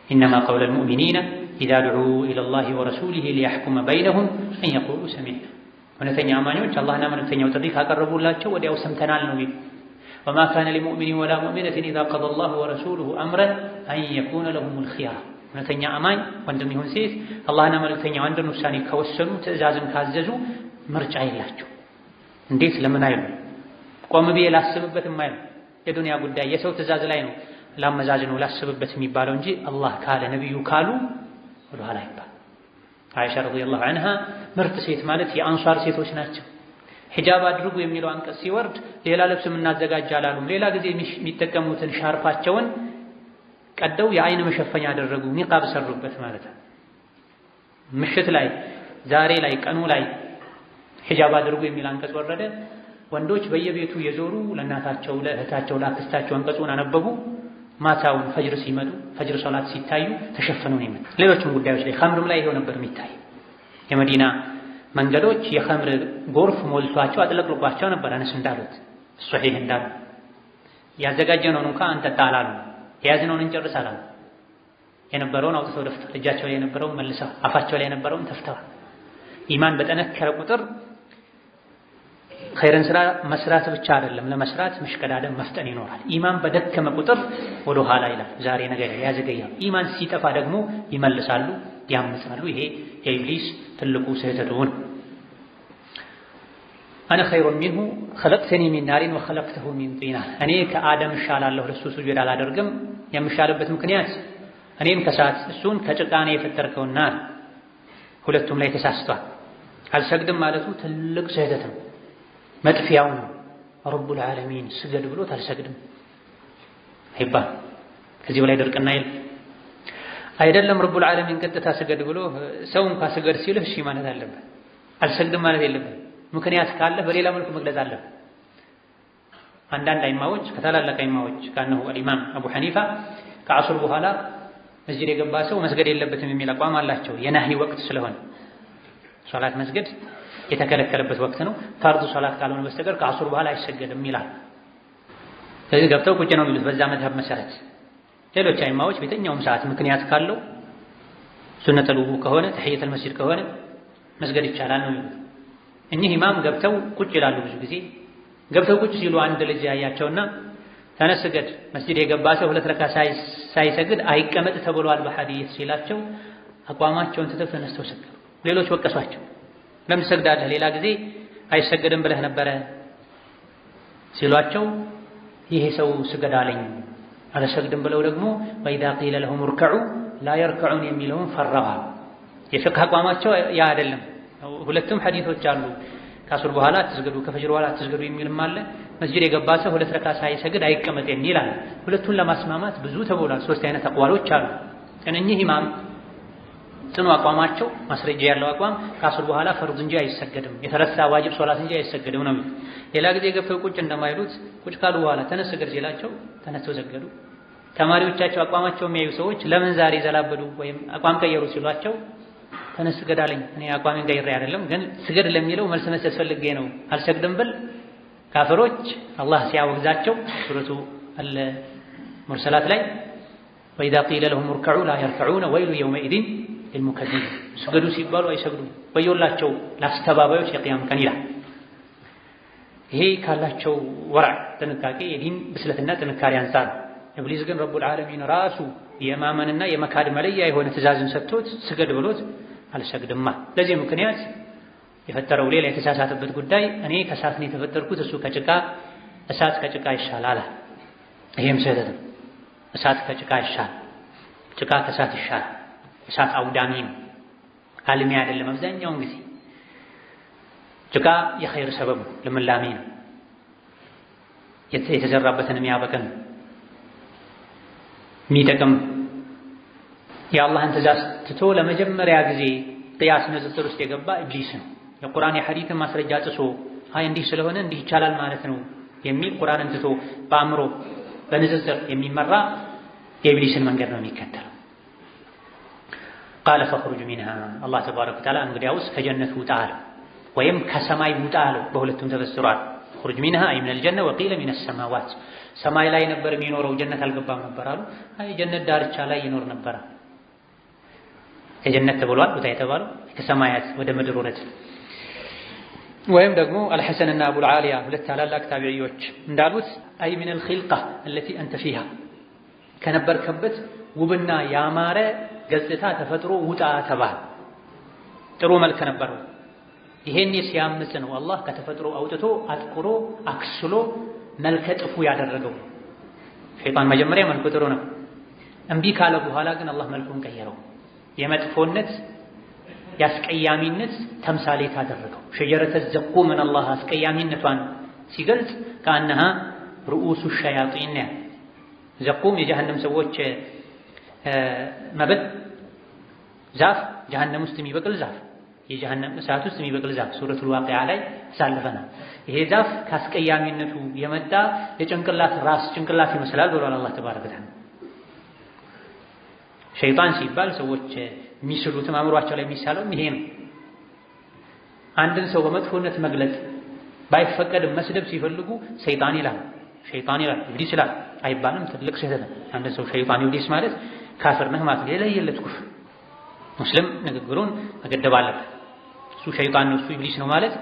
S3: ኢነማ ቀውለል ሙእሚኒነ ኢዛ ዱዑ ኢለላሂ ወረሱሊሂ ሊየሕኩመ በይነሁም አን የቁሉ ሰሚዕና እውነተኛ አማኞች አላህና መልእክተኛው ጥሪ ካቀረቡላቸው ወዲያው ሰምተናል ነው የሚሉ። ወማ ካነ ሊሙእሚኒን ወላ ሙእሚነትን ኢዛ ቀደላሁ ወረሱሉሁ አምረን አን የኩነ ለሁሙል ኺየራ እውነተኛ አማኝ ወንድም ይሁን ሴት አላህና መልእክተኛው አንድን ውሳኔ ከወሰኑ ትዕዛዝን ካዘዙ ምርጫ የላቸው። እንዴት ለምን አይሉ? ቆም ብዬ ላስብበትም አይሉ። የዱንያ ጉዳይ የሰው ትዕዛዝ ላይ ነው ላመዛዝነው ላስብበት የሚባለው እንጂ አላህ ካለ ነቢዩ ካሉ ወደኋላ አይባል። አይሻ ረዲየላሁ ዐንሃ ምርጥ ሴት ማለት የአንሷር ሴቶች ናቸው። ሒጃብ አድርጉ የሚለው አንቀጽ ሲወርድ ሌላ ልብስ እናዘጋጃላሉም። ሌላ ጊዜ የሚጠቀሙትን ሻርፓቸውን ቀደው የአይን መሸፈኛ ያደረጉ ኒቃብ ሰሩበት ማለት ነው። ምሽት ላይ ዛሬ ላይ ቀኑ ላይ ሒጃብ አድርጉ የሚል አንቀጽ ወረደ። ወንዶች በየቤቱ የዞሩ ለእናታቸው፣ ለእህታቸው፣ ለአክስታቸው አንቀጹን አነበቡ። ማታውን ፈጅር ሲመጡ ፈጅር ሶላት ሲታዩ ተሸፈኑ ነው። ሌሎችም ጉዳዮች ላይ ኸምርም ላይ ይሄው ነበር የሚታይ። የመዲና መንገዶች የኸምር ጎርፍ ሞልቷቸው አጥለቅልቋቸው ነበር። አነስ እንዳሉት ሶሒህ እንዳሉ ያዘጋጀነውን እንኳን አንጠጣ አላሉ። የያዝነውን እንጨርስ አላሉ። የነበረውን አውጥተው ደፍተው እጃቸው ላይ የነበረውን መልሰው አፋቸው ላይ የነበረውን ተፍተዋል። ኢማን በጠነከረ ቁጥር ኸይርን ስራ መስራት ብቻ አይደለም፣ ለመስራት መሽቀዳደም መፍጠን ይኖራል። ኢማን በደከመ ቁጥር ወደ ኋላ ይላል፣ ዛሬ ነገር ያዘገያል። ኢማን ሲጠፋ ደግሞ ይመልሳሉ፣ ያምጻሉ። ይሄ የኢብሊስ ትልቁ ስህተቱ ነው። አነ ኸይሩን ሚንሁ ኸለቅተኒ ሚን ናሪን ወኸለቅተሁ ሚን ጢን። እኔ ከአደም እሻላለሁ ለሱ ሱጁድ አላደርግም። የምሻልበት ምክንያት እኔም ከእሳት እሱን ከጭቃ ነው የፈጠርከውና ሁለቱም ላይ ተሳስቷል። አልሰግድም ማለቱ ትልቅ ስህተት ነው፣ መጥፊያው ነው። ረቡል ዓለሚን ስገድ ብሎት አልሰግድም አይባል። ከዚህ በላይ ድርቅና የለም። አይደለም ረቡል ዓለሚን ቀጥታ ስገድ ብሎ ሰው እንኳን ስገድ ሲልህ እሺ ማለት አለበት። አልሰግድም ማለት የለብን። ምክንያት ካለ በሌላ መልኩ መግለጽ አለበት። አንዳንድ አይማዎች ከታላላቅ አይማዎች ካነሁ አልኢማም አቡ ሐኒፋ ከዐሱር በኋላ መስጂድ የገባ ሰው መስገድ የለበትም የሚል አቋም አላቸው። የናሂ ወቅት ስለሆነ ሶላት መስገድ የተከለከለበት ወቅት ነው። ፈርዱ ሶላት ካልሆነ በስተቀር ከዐሱር በኋላ አይሰገድም ይላል። ስለዚህ ገብተው ቁጭ ነው የሚሉት በዛ መዝሀብ መሰረት። ሌሎች አይማዎች በየትኛውም ሰዓት ምክንያት ካለው ሱነቱል ውዱእ ከሆነ ተሕየቱል መስጂድ ከሆነ መስገድ ይቻላል ነው የሚሉት። እኚህ ኢማም ገብተው ቁጭ ይላሉ። ብዙ ጊዜ ገብተው ቁጭ ሲሉ አንድ ልጅ ያያቸውና ተነስ ስገድ፣ መስጂድ የገባ ሰው 2 ረካ ሳይሰግድ አይቀመጥ ተብሏል በሐዲስ ሲላቸው አቋማቸውን ትተው ተነስተው ሰገዱ። ሌሎች ወቀሷቸው። ለምን ትሰግዳለህ? ሌላ ጊዜ አይሰገድም ብለህ ነበረ ሲሏቸው ይሄ ሰው ስገድ አለኝ አልሰግድም ብለው ደግሞ ወኢዛ ቂለ ለሁም እርከዑ ላ የርከዑን የሚለውን ፈራዋል። የፍቅህ አቋማቸው ያ አይደለም። ሁለቱም ሐዲሶች አሉ። ከዐሱር በኋላ አትስገዱ፣ ከፈጅር በኋላ አትስገዱ የሚልም አለ። መስጂድ የገባ ሰው 2 ረካ ሳይሰግድ አይቀመጥ የሚል አለ። ሁለቱን ለማስማማት ብዙ ተብሏል። 3 አይነት አቋሎች አሉ። እነኚህ ኢማም ጽኑ አቋማቸው ማስረጃ ያለው አቋም ከዐሱር በኋላ ፈርድ እንጂ አይሰገድም፣ የተረሳ ዋጅብ ሶላት እንጂ አይሰገድም ነው። ሌላ ጊዜ ገብተው ቁጭ እንደማይሉት ቁጭ ካሉ በኋላ ተነስ ስገድ ሲላቸው ተነስተው ሰገዱ። ተማሪዎቻቸው አቋማቸው የሚያዩ ሰዎች ለምን ዛሬ ዘላበዱ ወይም አቋም ቀየሩ ሲሏቸው ተነስ ስገድ አለኝ፣ እኔ አቋሜን ቀይሬ አይደለም፣ ግን ስገድ ለሚለው መልስ መስጠት ፈልጌ ነው። አልሰግድም ብል ካፍሮች አላህ ሲያወግዛቸው ሱረቱ አልሙርሰላት ላይ ወኢዛ ቂለ ለሁም እርከዑ ላ የርከዑነ ወይሉ የውመኢዚን ሊልሙከዚቢን፣ ስገዱ ሲባሉ አይሰግዱም፣ ወዮላቸው ለአስተባባዮች የቅያም ቀን ይላል። ይሄ ካላቸው ወርዕ ጥንቃቄ የዲን ብስለትና ጥንካሬ አንፃር። ኢብሊስ ግን ረቡል ዓለሚን ራሱ የማመንና የመካድ መለያ የሆነ ትእዛዝን ሰጥቶት ስገድ ብሎት አልሰግድማ። ለዚህ ምክንያት የፈጠረው ሌላ የተሳሳተበት ጉዳይ እኔ ከእሳት ነው የተፈጠርኩት እሱ ከጭቃ እሳት ከጭቃ ይሻላል። ይሄም ስህተት ነው። እሳት ከጭቃ ይሻል፣ ጭቃ ከእሳት ይሻል። እሳት አውዳሚ ነው፣ አልሚ አይደለም። አብዛኛውን ጊዜ ጭቃ የኸይር ሰበብ ልምላሜ ነው፣ የተዘራበትን የሚያበቅል ነው፣ የሚጠቅም የአላህን ትእዛዝ ትቶ ለመጀመሪያ ጊዜ ቅያስ ንጽጽር ውስጥ የገባ ኢብሊስ ነው። የቁርአን የሐዲስን ማስረጃ ጥሶ አይ እንዲህ ስለሆነ እንዲህ ይቻላል ማለት ነው የሚል ቁርአንን ትቶ በአእምሮ በንጽጽር የሚመራ የኢብሊስን መንገድ ነው የሚከተለው። ቃለ ፈኽሩጅ ሚንሃ አላህ ተባረከ ወተዓላ እንግዲያውስ ከጀነት ውጣ አለው፣ ወይም ከሰማይ ውጣ አለው። በሁለቱም ተፈስሯል። ኹሩጅ ሚንሃ አይ ሚነል ጀነ ወቂለ ሚነስ ሰማዋት። ሰማይ ላይ ነበር የሚኖረው ጀነት አልገባም ነበር አሉ። አይ ጀነት ዳርቻ ላይ ይኖር ነበር። ከጀነት ተብሏል ውጣ የተባለው ከሰማያት ወደ ምድር ወረደ። ወይም ደግሞ አልሐሰንና አቡል ዓሊያ ሁለት ታላላቅ ታቢዒዎች እንዳሉት አይ ሚነል ኺልቃ አለቲ አንተ ፊሃ ከነበርከበት ውብና ያማረ ገጽታ ተፈጥሮ ውጣ ተባለ። ጥሩ መልክ ነበረው። ይሄን ሲያምጽ ነው አላህ ከተፈጥሮ አውጥቶ አጥቁሮ አክስሎ መልከ ጥፉ ያደረገው። ሸይጣን መጀመሪያ መልኩ ጥሩ ነው። እምቢ ካለ በኋላ ግን አላህ መልኩን ቀየረው። የመጥፎነት ያስቀያሚነት ተምሳሌት አደረገው። ሸጀረተ ዘቁምን አላህ አስቀያሚነቷን ሲገልጽ ከአነሃ ሩኡሱ ሸያጢን ነው። ዘቁም የጀሃነም ሰዎች መብል ዛፍ ጀሃነም ውስጥ የሚበቅል ዛፍ የጀሃነም እሳት ውስጥ የሚበቅል ዛፍ ሱረቱል ዋቂዓ ላይ አሳልፈናል። ይሄ ዛፍ ካስቀያሚነቱ የመጣ የጭንቅላት ራስ ጭንቅላት ይመስላል ብሏል አላህ ተባረከ ወተዓላ። ሸይጣን ሲባል ሰዎች የሚስሉት አእምሯቸው ላይ የሚሳለው ይሄ ነው። አንድን ሰው በመጥፎነት መግለጥ ባይፈቀድም መስደብ ሲፈልጉ ሰይጣን ይላል፣ ሸይጣን ይላል፣ ኢብሊስ ይላል አይባልም። ትልቅ ስህተት ነው። አንድ ሰው ሸይጣን ኢብሊስ ማለት ካፍር ነህ ማለት የለየለት ኩፍር። ሙስሊም ንግግሩን መገደብ አለበት። እሱ ሸይጣን ነው እሱ ኢብሊስ ነው ማለት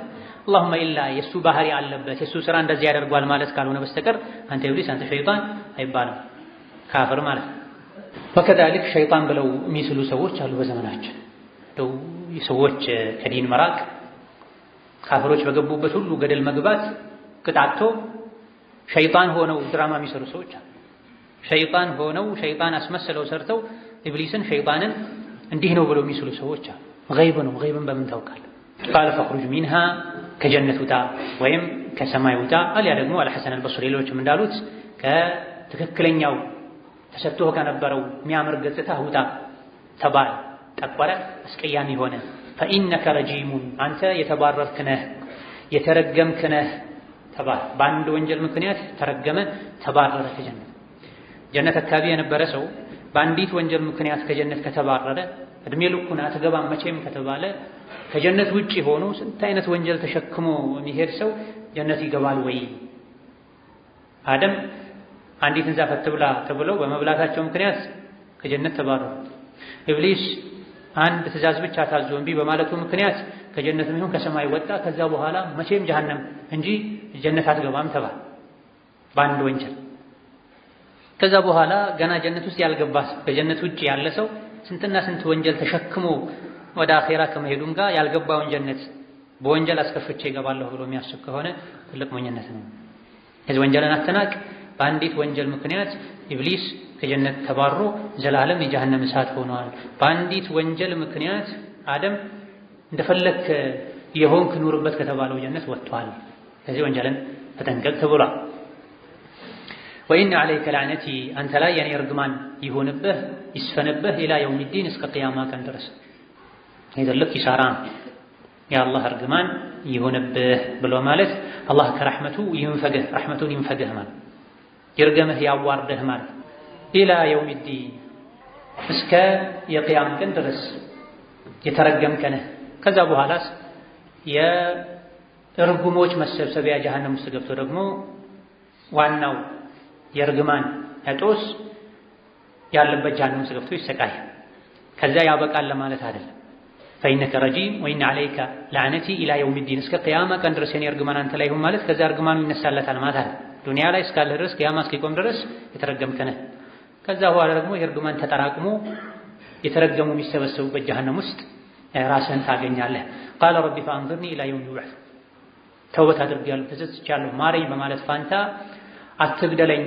S3: አላሁመ ኢላ የሱ ባህሪ አለበት የሱ ስራ እንደዚህ ያደርጓል ማለት ካልሆነ በስተቀር አንተ ኢብሊስ አንተ ሸይጣን አይባልም፣ ካፍር ማለት ነው። ወከዛሊክ ሸይጣን ብለው የሚስሉ ሰዎች አሉ በዘመናችን። ሰዎች ከዲን መራቅ ካፍሮች በገቡበት ሁሉ ገደል መግባት ቅጣቶ ሸይጣን ሆነው ድራማ የሚሰሩ ሰዎች አሉ። ሸይጣን ሆነው ሸይጣን አስመስለው ሰርተው ኢብሊስን ሸይጣንን እንዲህ ነው ብለው የሚስሉ ሰዎች አሉ። ገይብ ነው። ገይብን በምን ታውቃለህ? ቃለ ፈኽሩጅ ሚንሃ ከጀነት ውጣ ወይም ከሰማይ ውጣ፣ አልያ ደግሞ አልሐሰን አልበስሪ ሌሎችም እንዳሉት ከትክክለኛው ተሰጥቶ ከነበረው የሚያምር ገጽታ ውጣ ተባለ። ጠቆረ፣ አስቀያሚ ሆነ። ፈኢነከ ረጂሙን አንተ የተባረርክ ነህ የተረገምክ ነህ ተባለ። በአንድ ወንጀል ምክንያት ተረገመ፣ ተባረረ ከጀነት። ጀነት አካባቢ የነበረ ሰው በአንዲት ወንጀል ምክንያት ከጀነት ከተባረረ እድሜ ልኩን አትገባም መቼም ከተባለ ከጀነት ውጪ ሆኖ ስንት አይነት ወንጀል ተሸክሞ የሚሄድ ሰው ጀነት ይገባል ወይ? አደም አንዲትን ዛፍ አትብላ ተብለው በመብላታቸው ምክንያት ከጀነት ተባረሩ። ኢብሊስ አንድ ትእዛዝ ብቻ ታዞ እምቢ በማለቱ ምክንያት ከጀነት ይሁን ከሰማይ ወጣ። ከዛ በኋላ መቼም ጀሃነም እንጂ ጀነት አትገባም ተባለ በአንድ ወንጀል። ከዛ በኋላ ገና ጀነት ውስጥ ያልገባ ከጀነት ውጪ ያለ ሰው ስንትና ስንት ወንጀል ተሸክሞ ወደ አኼራ ከመሄዱም ጋር ያልገባውን ጀነት በወንጀል አስከፍቼ እገባለሁ ብሎ የሚያስብ ከሆነ ትልቅ ሞኝነት ነው። ከዚህ ወንጀልን አትናቅ። በአንዲት ወንጀል ምክንያት ኢብሊስ ከጀነት ተባሮ ዘላለም የጀሃነም እሳት ሆኗል። በአንዲት ወንጀል ምክንያት አደም እንደፈለክ የሆንክ ኑርበት ከተባለው ጀነት ወጥቷል። ከዚህ ወንጀልን ተጠንቀቅ ተብሏል። ወኢነ ዐለይከ ለዕነቲ አንተ ላይ የኔ እርግማን ይሁንብህ ይስፈንብህ ኢላ የውሚዲን እስከ ቅያማ ቀን ድረስ። ትልቅ ኪሳራ ነው። የአላህ እርግማን ይሁንብህ ብሎ ማለት አላህ ከረሕመቱ ይንፈግህ ረሕመቱን ይንፈግህ ማለት ይርገምህ ያዋርድህ ማለት ኢላ የውሚዲን እስከ የቅያም ቀን ድረስ የተረገምክ ነህ። ከዛ በኋላስ የእርጉሞች መሰብሰቢያ ጀሃነም ውስጥ ገብቶ ደግሞ ዋናው የእርግማን እጦስ ያለበት ጀሃነም ውስጥ ገብቶ ይሰቃያል። ከዛ ያበቃል ለማለት አይደለም። ፈኢነከ ረጂም ወኢነ ዐለይከ ለዕነቲ ኢላ የውሚዲን እስከ ቅያማ ቀን ድረስ የኔ እርግማን አንተ ላይ ይሁን ማለት ከዛ እርግማኑ ይነሳለታል ማለት አይደለም። ዱንያ ላይ እስካለህ ድረስ ቅያማ እስኪቆም ድረስ የተረገምክ ነህ። ከዛ በኋላ ደግሞ የእርግማን ተጠራቅሞ የተረገሙ የሚሰበሰቡበት ጀሃነም ውስጥ ራስህን ታገኛለህ። ቃለ ረቢ ፈአንዚርኒ ኢላ የውሚ ዩብዐስ ተውበት አድርጌያለሁ ተጸጽቻለሁ ማረኝ በማለት ፋንታ አትግደለኝ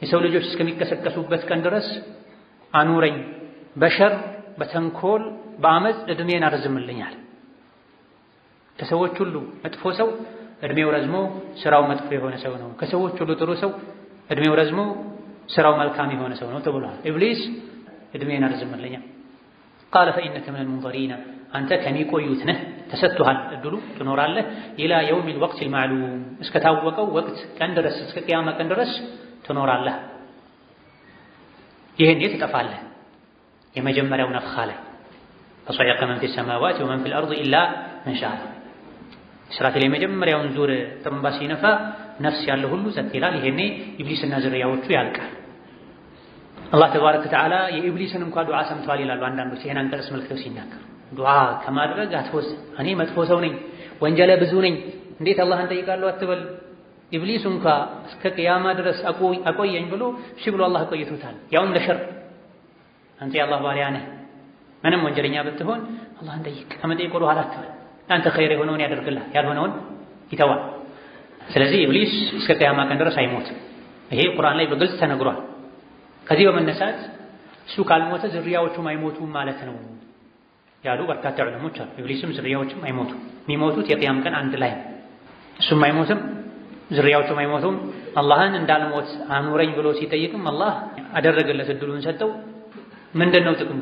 S3: የሰው ልጆች እስከሚቀሰቀሱበት ቀን ድረስ አኑረኝ፣ በሸር በተንኮል በአመፅ እድሜን አርዝምልኛል። ከሰዎች ሁሉ መጥፎ ሰው እድሜው ረዝሞ ስራው መጥፎ የሆነ ሰው ነው። ከሰዎች ሁሉ ጥሩ ሰው እድሜው ረዝሞ ስራው መልካም የሆነ ሰው ነው ተብሏል። ኢብሊስ እድሜን አርዝምልኛል። ቃለ ፈኢነከ ሚነል ሙንዘሪነ አንተ ከሚቆዩት ነህ ተሰጥቶሃል፣ እድሉ ትኖራለህ። ኢላ የውሚል ወቅቲል ማዕሉም እስከታወቀው ወቅት ቀን ድረስ እስከ ቅያማ ቀን ድረስ ትኖራለህ። ይህን ትጠፋለህ። የመጀመሪያው ነፍኻ ላይ ፈሰዒቀ መን ፊ ሰማዋት ወመን ፊል አርድ ኢላ መን ሻአ ኢስራፊል የመጀመሪያውን ዙር ጥሩምባ ሲነፋ ነፍስ ያለው ሁሉ ጸጥ ይላል። ይሄኔ ኢብሊስና ዝርያዎቹ ያልቃል። አላህ ተባረከ ወተዓላ የኢብሊስን እንኳን ዱዓ ሰምቷል ይላሉ አንዳንዶች። ይሄን አንቀጽ መልክተው ሲናገሩ ዱዓ ከማድረግ አትወስን። እኔ መጥፎ ሰው ነኝ፣ ወንጀለ ብዙ ነኝ፣ እንዴት አላህን ጠይቃለሁ አትበል። ኢብሊስ እንኳን እስከ ቅያማ ድረስ አቆየኝ ብሎ እሺ ብሎ አላህ ቆይቶታል፣ ያውም ለሸር። አንተ የአላህ ባሪያ ነህ፣ ምንም ወንጀለኛ ብትሆን አላህን ጠይቅ። ከመጠየቅ ወደ ኋላ አትበል። አንተ ኸይር የሆነውን ያደርግልህ፣ ያልሆነውን ይተዋል። ስለዚህ ኢብሊስ እስከ ቅያማ ቀን ድረስ አይሞትም። ይሄ ቁርአን ላይ በግልጽ ተነግሯል። ከዚህ በመነሳት እሱ ካልሞተ ዝርያዎቹም አይሞቱም ማለት ነው። ያሉ በርካታ ዑለሞች አሉ። ኢብሊስም ዝርያዎችም አይሞቱም። የሚሞቱት የቂያም ቀን አንድ ላይ እሱም አይሞትም፣ ዝርያዎቹም አይሞቱም። አላህን እንዳልሞት አኑረኝ ብሎ ሲጠይቅም አላህ አደረገለት፣ እድሉን ሰጠው። ምንድነው ጥቅሙ?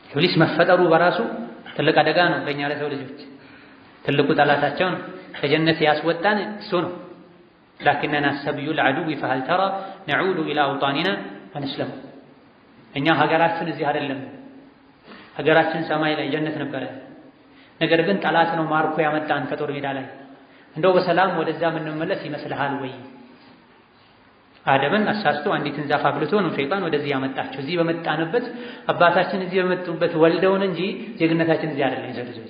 S3: ኢብሊስ መፈጠሩ በራሱ ትልቅ አደጋ ነው ለኛ ለሰው ልጆች። ትልቁ ጠላታቸው ነው። ከጀነት ያስወጣን እሱ ነው። ላኪንና ሰብዩል ዐዱዊ ፈሀል ተራ ነዑዱ ኢላ አውጣኒና ፈነስለሙ። እኛ ሀገራችን እዚህ አይደለም፣ ሀገራችን ሰማይ ላይ ጀነት ነበረ። ነገር ግን ጠላት ነው ማርኮ ያመጣን ከጦር ሜዳ ላይ። እንደው በሰላም ወደዛ የምንመለስ ይመስልሃል ወይ? አደምን አሳስቶ አንዲትን ዛፍ አብልቶ ነው ሸይጣን ወደዚህ ያመጣቸው። እዚህ በመጣንበት አባታችን እዚህ በመጡበት ወልደውን እንጂ ዜግነታችን እዚህ አይደለም። ይዘልዘል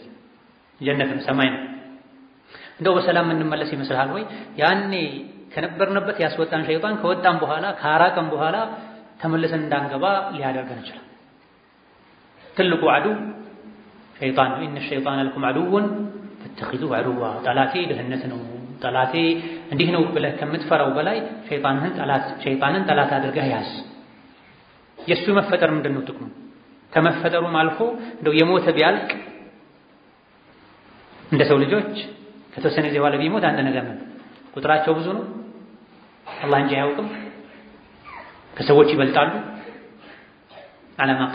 S3: ጀነትም ሰማይ ነው። እንደው በሰላም የምንመለስ ይመስልሃል ወይ? ያኔ ከነበርንበት ያስወጣን ሸይጣን ከወጣን በኋላ ከአራቀን በኋላ ተመልሰን እንዳንገባ ሊያደርገን ይችላል። ትልቁ ዐዱ ሸይጣን ነው። ኢነ ሸይጣነ ለኩም ዐዱውን ፈተኺዙሁ ዐዱዋ። ጠላቴ ድህነት ነው፣ ጠላቴ እንዲህ ነው ብለህ ከምትፈራው በላይ ሸይጣንን ጠላት አድርገህ ያዝ። የእሱ መፈጠር ምንድን ነው ጥቅሙ? ከመፈጠሩም አልፎ እንደው የሞተ ቢያልቅ እንደ ሰው ልጆች ከተወሰነ ጊዜ በኋላ ቢሞት አንድ ነገር ነው። ቁጥራቸው ብዙ ነው፣ አላህ እንጂ አያውቅም። ከሰዎች ይበልጣሉ አለማቂ።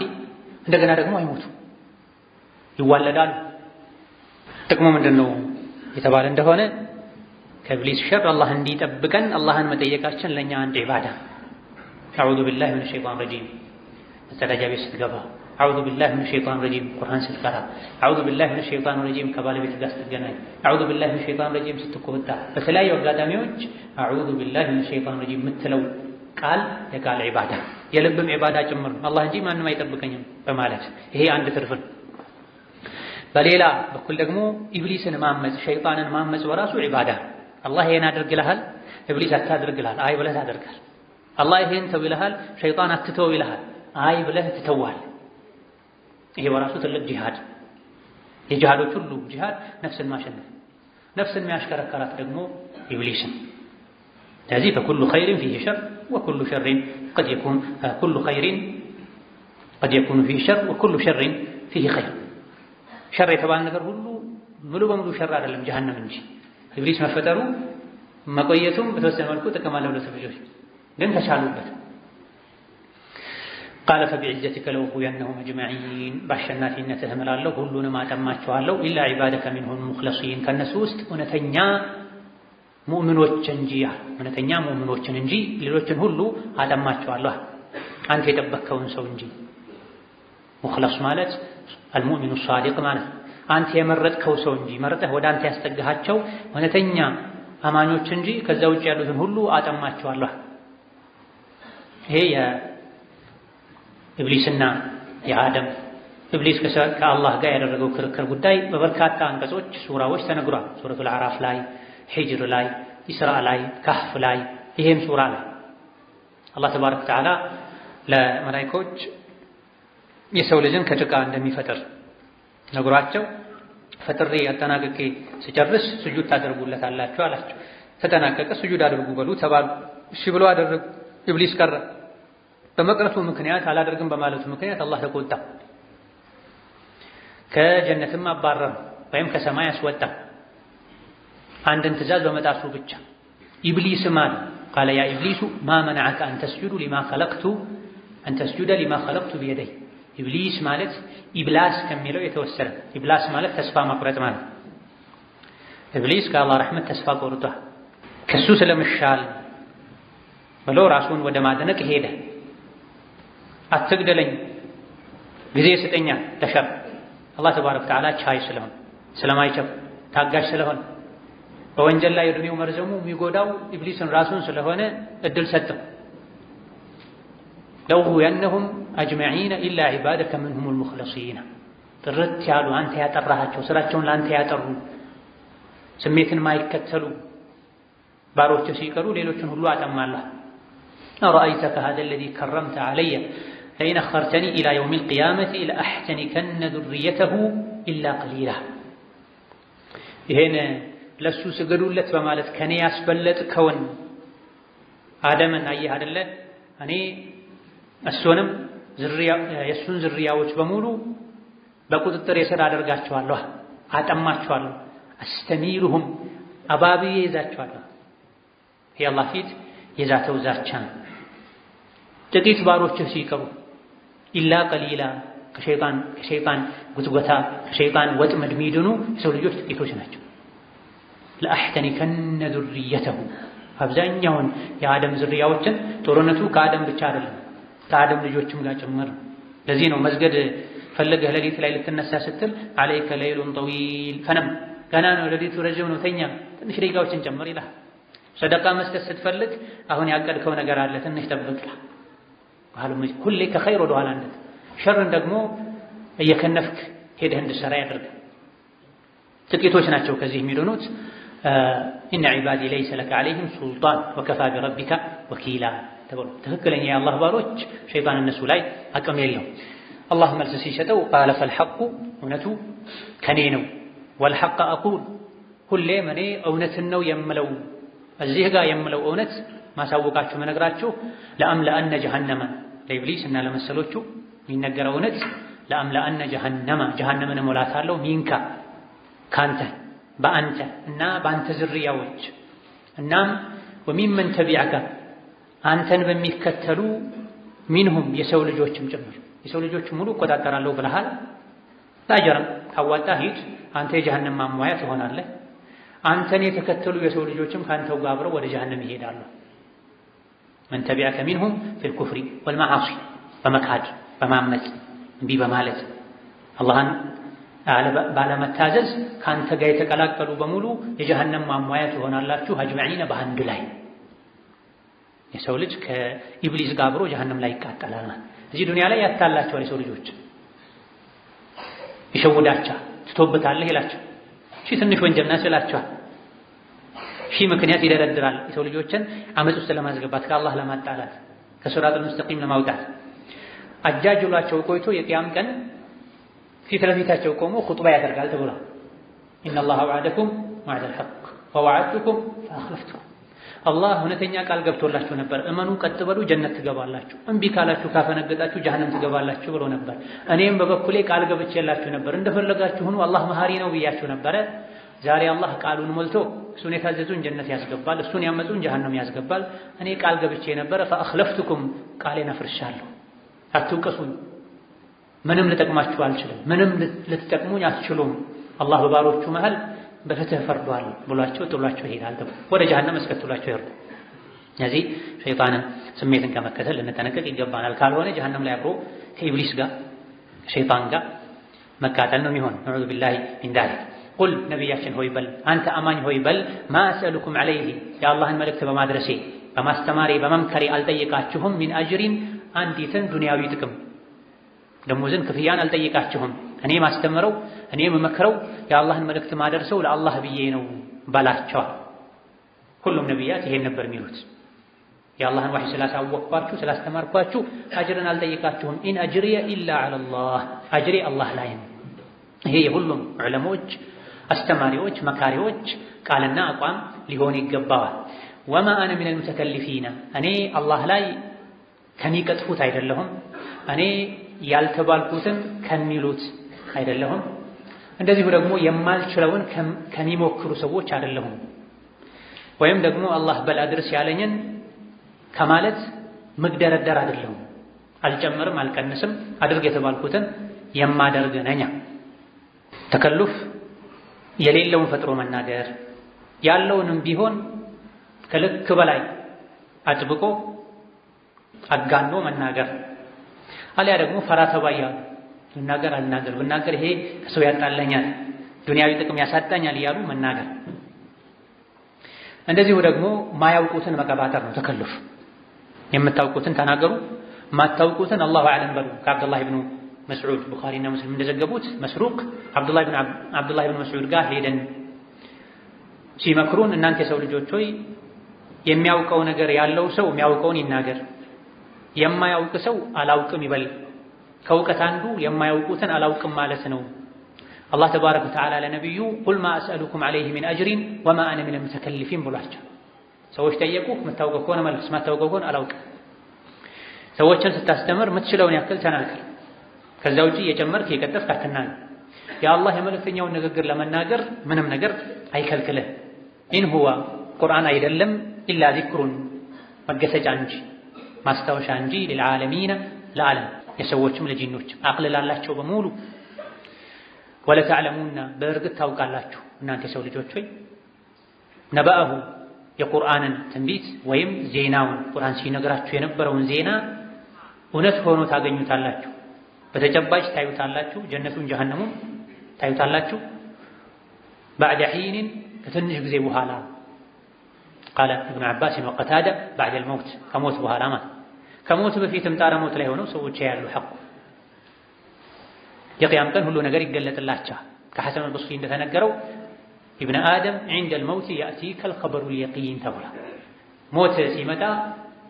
S3: እንደገና ደግሞ አይሞቱ፣ ይዋለዳሉ። ጥቅሙ ምንድን ነው የተባለ እንደሆነ ከኢብሊስ ሸር አላህ እንዲጠብቀን አላህን መጠየቃችን ለእኛ አንድ ዒባዳ። አዑዙ ቢላሂ ሚነ ሸይጣን ረጂም መጸዳጃ ቤት ስትገባ፣ አዑዙ ቢላሂ ሚነ ሸይጣን ረጂም ቁርአን ስትቀራ፣ አዑዙ ቢላሂ ሚነ ሸይጣን ረጂም ከባለቤት ጋር ስትገናኝ፣ አዑዙ ቢላሂ ሚነ ሸይጣን ረጂም ስትቆጣ፣ በተለያዩ አጋጣሚዎች አዑዙ ቢላሂ ሚነ ሸይጣን ረጂም የምትለው ቃል የቃል ዒባዳ የልብም ዒባዳ ጭምር ነው። አላህ እንጂ ማንም አይጠብቀኝም በማለት ይሄ አንድ ትርፍ ነው። በሌላ በኩል ደግሞ ኢብሊስን ማመጽ ሸይጣንን ማመጽ በራሱ ዒባዳ። አላህ ይሄን አድርግ ይልሃል፣ ኢብሊስ አታድርግ ይልሃል፣ አይ ብለህ ታደርጋለህ። አላህ ይሄን ተው ይልሃል፣ ሸይጣን አትተው ይልሃል፣ አይ ብለህ ትተዋለህ። ይሄ በራሱ ትልቅ ጂሃድ። የጂሃዶች ሁሉ ጂሃድ ነፍስን ማሸነፍ፣ ነፍስን የሚያሽከረከራት ደግሞ ኢብሊስን። ስለዚህ ፈኩሉ ኸይሪን ፊሂ ሸር ወኩሉ ሸሪን ቀድ የኩን ኩሉ ኸይሪን ቀድ የኩኑ ፊሂ ሸር ወኩሉ ሸሪን ፊሂ ኸይር። ሸር የተባለ ነገር ሁሉ ሙሉ በሙሉ ሸር አይደለም፣ ጀሀነም እንጂ። ኢብሊስ መፈጠሩ መቆየቱም በተወሰነ መልኩ ጥቅም አለው ለሰው ልጆች፣ ግን ተቻሉበት። ቃለ ፈቢዕዘቲከ ለኡግዊየነሁም አጅመዒን፣ በአሸናፊነትህ እምላለሁ ሁሉንም አጠማቸዋለሁ፣ ኢላ ዒባደከ ሚንሁም ሙኽለሲን፣ ከእነሱ ውስጥ እውነተኛ ሙእሚኖች እንጂ እውነተኛ ሙእሚኖችን እንጂ ሌሎችን ሁሉ አጠማቸዋለሁ፣ አንተ የጠበቅከውን ሰው እንጂ። ሙኽለስ ማለት አልሙእሚኑ ሳዲቅ ማለት አንተ የመረጥከው ሰው እንጂ መርጠህ ወደ አንተ ያስጠጋሃቸው እውነተኛ አማኞች እንጂ ከዛ ውጭ ያሉትን ሁሉ አጠማቸዋለሁ። ይሄ የኢብሊስና የአደም ኢብሊስ ከአላህ ጋር ያደረገው ክርክር ጉዳይ በበርካታ አንቀጾች ሱራዎች ተነግሯል። ሱረቱል አዕራፍ ላይ፣ ሂጅር ላይ፣ ኢስራእ ላይ፣ ካህፍ ላይ፣ ይሄም ሱራ ላይ አላህ ተባረከ ወተዓላ ለመላኢኮች የሰው ልጅን ከጭቃ እንደሚፈጥር ነግሯቸው ፈጥሬ አጠናቅቄ ስጨርስ ስጁድ ታደርጉለታላችሁ አላቸው። ተጠናቀቀ፣ ስጁድ አድርጉ በሉ ተባሉ። እሺ ብሎ አደረጉ። ኢብሊስ ቀረ። በመቅረቱ ምክንያት አላደርግም በማለቱ ምክንያት አላህ ተቆጣ። ከጀነትም አባረረ ወይም ከሰማይ አስወጣ፣ አንድን ትእዛዝ በመጣሱ ብቻ። ኢብሊስም አለ ቃለ ያ ኢብሊሱ ማ መነዐከ አን ተስጁደ ሊማ ኸለቅቱ ቢየደይ። ኢብሊስ ማለት ኢብላስ ከሚለው የተወሰደ። ኢብላስ ማለት ተስፋ መቁረጥ ማለት። ኢብሊስ ከአላህ ረሕመት ተስፋ ቆርጧል። ከሱ ስለመሻል ብሎ ራሱን ወደ ማድነቅ ሄደ። አትግደለኝ፣ ጊዜ ስጠኛ ለሸር። አላህ ተባረከ ወተዓላ ቻይ ስለሆነ ስለማይቸኩ ታጋሽ ስለሆነ በወንጀል ላይ እድሜው መርዘሙ የሚጎዳው ኢብሊስን ራሱን ስለሆነ እድል ሰጠው። ለኡግዊየነሁም አጅመዒነ ኢላ ዒባደከ ሚንሁሙል ሙኽለሲን። ጥርት ያሉ አንተ ያጠራሃቸው ስራቸውን ለአንተ ያጠሩ ስሜትን ማይከተሉ ባሮች ሲቀሩ ሌሎችን ሁሉ አጠማለህ። አረአይተከ ሃዛ አለዚ ከረምተ ዐለየ ለኢን አኸርተኒ ኢላ የውሚል ቂያመቲ ለአሕተኒከነ ዙርየተሁ ኢላ ቀሊላ። ይሄን ለሱ ስገዱለት በማለት ከኔ ያስበለጥከውን አደምን አየህ አይደለ? እኔ እሱንም የእሱን ዝርያዎች በሙሉ በቁጥጥር የሥራ አደርጋቸዋለሁ፣ አጠማቸዋለሁ። አስተሚሉሁም አባብዬ ይዛቸዋለሁ። ይህ አላህ ፊት የዛተው ዛቻ ነው። ጥቂት ባሮችህ ሲቀሩ ኢላ ቀሊላ ከሸይጣን ጉትጎታ ከሸይጣን ወጥመድ የሚድኑ የሰው ልጆች ጥቂቶች ናቸው። ለአሕተኒከነ ዙርየተሁ አብዛኛውን የአደም ዝርያዎችን ጦርነቱ ከአደም ብቻ አይደለም ከአደም ልጆችም ጋር ጭምር። ለዚህ ነው መስገድ ፈልገህ ሌሊት ላይ ልትነሳ ስትል አለይከ ለይሉን ጠዊል ፈነም፣ ገና ነው ሌሊቱ ረጅም ነው ተኛ፣ ትንሽ ደቂቃዎችን ጨምር ይላል። ሰደቃ መስጠት ስትፈልግ አሁን ያቀድከው ነገር አለ ትንሽ ጠብቅ ይላል። ሁሌ ከኸይር ወደ ኋላ እንደት ሸርን ደግሞ እየከነፍክ ሄደህ እንድትሰራ ያደርጋል። ጥቂቶች ናቸው ከዚህ የሚድኑት። ኢነ ዒባዲ ለይሰ ለከ ዐለይሂም ሱልጣን ወከፋ ቢረቢከ ወኪላ ተብሎ ትክክለኛ የአላህ ባሮች ሸይጣን እነሱ ላይ አቅም የለው። አላህ መልስ ሲሰጠው ቃለ ፈልሐቁ እውነቱ ከኔ ነው፣ ወልሐቀ አቁል ሁሌም እኔ እውነትን ነው የምለው። እዚህ ጋር የምለው እውነት ማሳወቃችሁ መነግራችሁ ለአምለአነ ጀሃነመ ለኢብሊስ እና ለመሰሎቹ የሚነገረው እውነት ለአምለአነ ጀሃነምን እሞላታለሁ ሚንካ ካንተ በአንተ እና በአንተ ዝርያዎች እናም ወሚመን ተቢዐከ አንተን በሚከተሉ ሚንሁም የሰው ልጆችም ጭምር የሰው ልጆች ሙሉ እቆጣጠራለሁ ብለሃል። ታጀረም ታዋጣ ሂድ አንተ የጀሃነም ማሟያ ትሆናለህ። አንተን የተከተሉ የሰው ልጆችም ካንተው ጋር አብረው ወደ ጀሃነም ይሄዳሉ። መን ተቢዐከ ሚንሁም ፊል ኩፍሪ ወልመዓሲ በመካድ በማመፅ እምቢ በማለት አላህን ባለመታዘዝ ካንተ ጋር የተቀላቀሉ በሙሉ የጀሃነም ማሟያ ትሆናላችሁ። አጅመዒነ በአንድ ላይ የሰው ልጅ ከኢብሊስ ጋር አብሮ ጀሃነም ላይ ይቃጠላል። እዚህ ዱንያ ላይ ያታላቸዋል የሰው ልጆች ይሸውዳቸዋል። ትቶበታለህ ይላቸው ትንሽ ወንጀል ናት ይላቸዋል። ምክንያት ይደረድራል የሰው ልጆችን አመፅ ውስጥ ለማስገባት ከአላህ ለማጣላት ከሲራጡል ሙስተቂም ለማውጣት አጃጅሏቸው ቆይቶ የቂያም ቀን ፊት ለፊታቸው ቆሞ ኹጥባ ያደርጋል ተብሏል። ኢነላሃ ወዐደኩም ወዐደል ሐቅ ወወዐድቱኩም ፈአኽለፍቱኩም አላህ እውነተኛ ቃል ገብቶላችሁ ነበር፣ እመኑ ቀጥ በሉ ጀነት ትገባላችሁ፣ እምቢ ካላችሁ ካፈነገጣችሁ ጀሃነም ትገባላችሁ ብሎ ነበር። እኔም በበኩሌ ቃል ገብቼላችሁ ነበር፣ እንደፈለጋችሁ ሁኑ፣ አላህ መሐሪ ነው ብያችሁ ነበረ። ዛሬ አላህ ቃሉን ሞልቶ እሱን የታዘዙን ጀነት ያስገባል፣ እሱን ያመፁን ጀሃነም ያስገባል። እኔ ቃል ገብቼ ነበረ ፈአኽለፍቱኩም ቃሌን አፍርሻለሁ፣ አትውቀሱኝ፣ ምንም ልጠቅማችሁ አልችልም፣ ምንም ልትጠቅሙኝ አትችሉም። አላህ በባሮቹ መሃል በፍትህ ፈርዷል ብሏቸው ጥሏቸው ይሄዳል። ወደ ጀሃነም አስከትሏቸው ይወርዱ። ስለዚህ ሸይጣንን ስሜትን ከመከተል ልንጠነቀቅ ይገባናል። ካልሆነ ጀሃነም ላይ አብሮ ከኢብሊስ ጋር ከሸይጣን ጋር መቃጠል ነው የሚሆን። ነዑዙ ቢላሂ ሚን ዛሊክ። ቁል ነቢያችን ሆይ በል አንተ አማኝ ሆይ በል ማ አስአሉኩም ዐለይሂ የአላህን መልእክት በማድረሴ በማስተማሬ በመምከሬ አልጠየቃችሁም ሚን አጅሪን አንዲትን ዱንያዊ ጥቅም ደሞዝን ክፍያን አልጠየቃችሁም። እኔ ማስተምረው እኔ የምመክረው የአላህን መልእክት ማደርሰው ለአላህ ብዬ ነው በላቸዋል። ሁሉም ነቢያት ይሄን ነበር የሚሉት። የአላህን ወሕይ ስላሳወቅኳችሁ ስላስተማርኳችሁ አጅርን አልጠየቃችሁም። ኢን አጅሪየ ኢላ ዐለላህ አጅሬ አላህ ላይ ነው። ይሄ የሁሉም ዑለሞች አስተማሪዎች መካሪዎች ቃልና አቋም ሊሆን ይገባዋል። ወማ አነ ሚነል ሙተከሊፊነ እኔ አላህ ላይ ከሚቀጥፉት አይደለሁም፣ እኔ ያልተባልኩትን ከሚሉት አይደለሁም፣ እንደዚሁ ደግሞ የማልችለውን ከሚሞክሩ ሰዎች አይደለሁም። ወይም ደግሞ አላህ በል አድርስ ያለኝን ከማለት ምግደረደር አይደለሁም። አልጨምርም አልቀንስም፣ አድርግ የተባልኩትን የማደርግ ነኝ። ተከሉፍ የሌለውን ፈጥሮ መናገር፣ ያለውንም ቢሆን ከልክ በላይ አጥብቆ አጋኖ መናገር፣ አሊያ ደግሞ ፈራ ተባ እያሉ ልናገር አልናገር ብናገር ይሄ ከሰው ያጣለኛል ዱንያዊ ጥቅም ያሳጣኛል እያሉ መናገር። እንደዚሁ ደግሞ ማያውቁትን መቀባጠር ነው ተከሉፍ። የምታውቁትን ተናገሩ፣ ማታውቁትን አላሁ አዕለም በሉ። ከአብዱላህ ብኑ መስዑድ ቡኻሪና ሙስሊም እንደዘገቡት መስሩቅ አብዱላህ ብኑ መስዑድ ጋር ሄደን ሲመክሩን እናንተ የሰው ልጆች ሆይ የሚያውቀው ነገር ያለው ሰው የሚያውቀውን ይናገር፣ የማያውቅ ሰው አላውቅም ይበል። ከእውቀት አንዱ የማያውቁትን አላውቅም ማለት ነው። አላህ ተባረከ ወተዓላ ለነቢዩ ቁል ማ አስአሉኩም ዐለይሂ ሚን አጅሪን ወማ አነ ሚነል ሙተከሊፊን ብሏቸው። ሰዎች ጠየቁ፣ የምታውቀው ከሆነ መልስ፣ የማታውቀው ከሆነ አላውቅም። ሰዎችን ስታስተምር የምትችለውን ያክል ተናገር። ከዛ ውጪ የጨመርክ የቀጠፍክ አትናገር። የአላህ የመልእክተኛውን ንግግር ለመናገር ምንም ነገር አይከልክልህ። ኢን ሁወ ቁርአን አይደለም ኢላ ዚክሩን መገሰጫ እንጂ ማስታወሻ እንጂ ሊልዓለሚነ ለዓለም የሰዎችም ለጂኖችም አቅል ላላቸው በሙሉ ወለተዕለሙና በእርግጥ ታውቃላችሁ እናንተ የሰው ልጆች ሆይ ነበአሁ የቁርአንን ትንቢት ወይም ዜናውን ቁርአን ሲነግራችሁ የነበረውን ዜና እውነት ሆኖ ታገኙታላችሁ፣ በተጨባጭ ታዩታላችሁ፣ ጀነቱን ጀሃነሙን ታዩታላችሁ። ባዕደ ሒንን ከትንሽ ጊዜ በኋላ ቃለ ኢብኑ ዓባስ ወቀታዳ ባዕደ ልመውት ከሞት በኋላ ማለት ከሞት በፊትም ጣረ ሞት ላይ ሆነው ሰዎች ያሉ ሐቁ የቅያም ቀን ሁሉ ነገር ይገለጥላቸዋል። ከሐሰን አልበስሪ እንደተነገረው ኢብነ አደም ዒንደ ልመውት ያእቲከ ልኸበሩ ልየቂን ተብሏል። ሞት ሲመጣ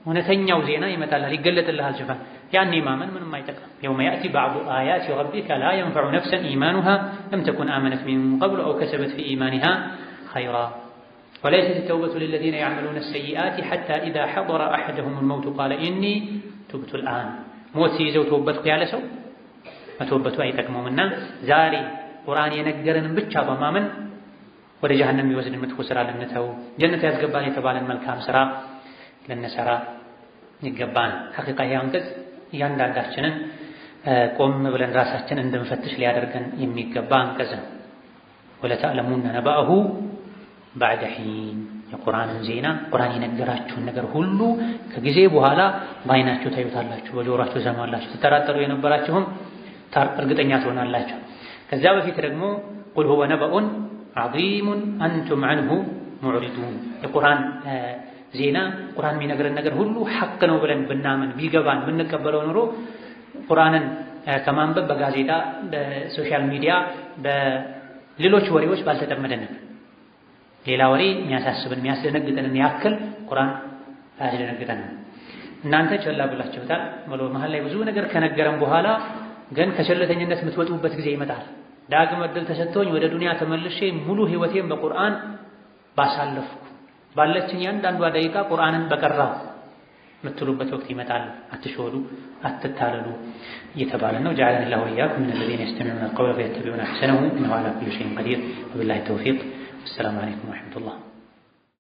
S3: እውነተኛው ዜና ይመጣልሃል፣ ይገለጥልሃል። ሽፋን ያኔ ማመን ምንም አይጠቅም። የውመ ያእቲ ባዕዱ አያት ረቢከ ላ የንፈዑ ነፍሰን ኢማኑሃ ለም ተኩን አመነት ሚን ቀብሉ አው ከሰበት ፊ ኢማኒሃ ኸይራ ወለይሰት ተውበቱ ሊለዚነ ያዕመሉነ ሰይአት ሐታ ኢዛ ሐضረ አሐደሁም ልመውቱ ቃለ ኢኒ ቱብቱ ልአን። ሞት ሲይዘው ተወበትኩ ያለ ሰው መተወበቱ አይጠቅመውምና ዛሬ ቁርአን የነገረንን ብቻ በማመን ወደ ጀሃነም የሚወስድን መጥፎ ስራ ልንተው፣ ጀነት ያስገባን የተባለን መልካም ስራ ልንሰራ ይገባን። ሐቂቃ ይህ አንቀጽ እያንዳንዳችንን ቆም ብለን ራሳችን እንድንፈትሽ ሊያደርገን የሚገባ አንቀጽ ነው። ወለተዕለሙነ ነበአሁ ባዕደ ሒን የቁርአንን ዜና ቁርአን የነገራችሁን ነገር ሁሉ ከጊዜ በኋላ በዓይናችሁ ታዩታላችሁ፣ በጆሮአችሁ ትሰማላችሁ፣ ትጠራጠሩ የነበራችሁም እርግጠኛ ትሆናላችሁ። ከዛ በፊት ደግሞ ቁል ሁወ ነበኡን ዐዚሙን አንቱም ዐንሁ ሙዕሪዱን የቁርአን ዜና ቁርአን የሚነግረን ነገር ሁሉ ሐቅ ነው ብለን ብናምን ቢገባን ብንቀበለው ኑሮ ቁርአንን ከማንበብ በጋዜጣ በሶሻል ሚዲያ በሌሎች ወሬዎች ባልተጠመደን ነበር። ሌላ ወሬ የሚያሳስብን የሚያስደነግጠንን ያክል ቁርአን አያስደነግጠንም። እናንተ ቸላ ብላችሁታል ብሎ መሀል ላይ ብዙ ነገር ከነገረን በኋላ ግን ከቸለተኝነት የምትወጡበት ጊዜ ይመጣል። ዳግም ዕድል ተሰጥቶኝ ወደ ዱንያ ተመልሼ ሙሉ ህይወቴን በቁርአን ባሳለፍኩ ባለችኝ ያንዳንዷ ደቂቃ ቁርአንን በቀራሁ የምትሉበት ወቅት ይመጣል። አትሾሉ፣ አትታለሉ እየተባለ ነው። ጀዐለኒ ላሁ ወኢያኩም ሚነ ለዚነ የስተሚዑነ አልቀውለ ፈየተቢዑነ አሕሰነሁ ኢንነሁ ዐላ ኩሊ ሸይኢን ቀዲር ወቢላሂ ተውፊቅ። ወሰላሙ ዐለይኩም ወረሕመቱላህ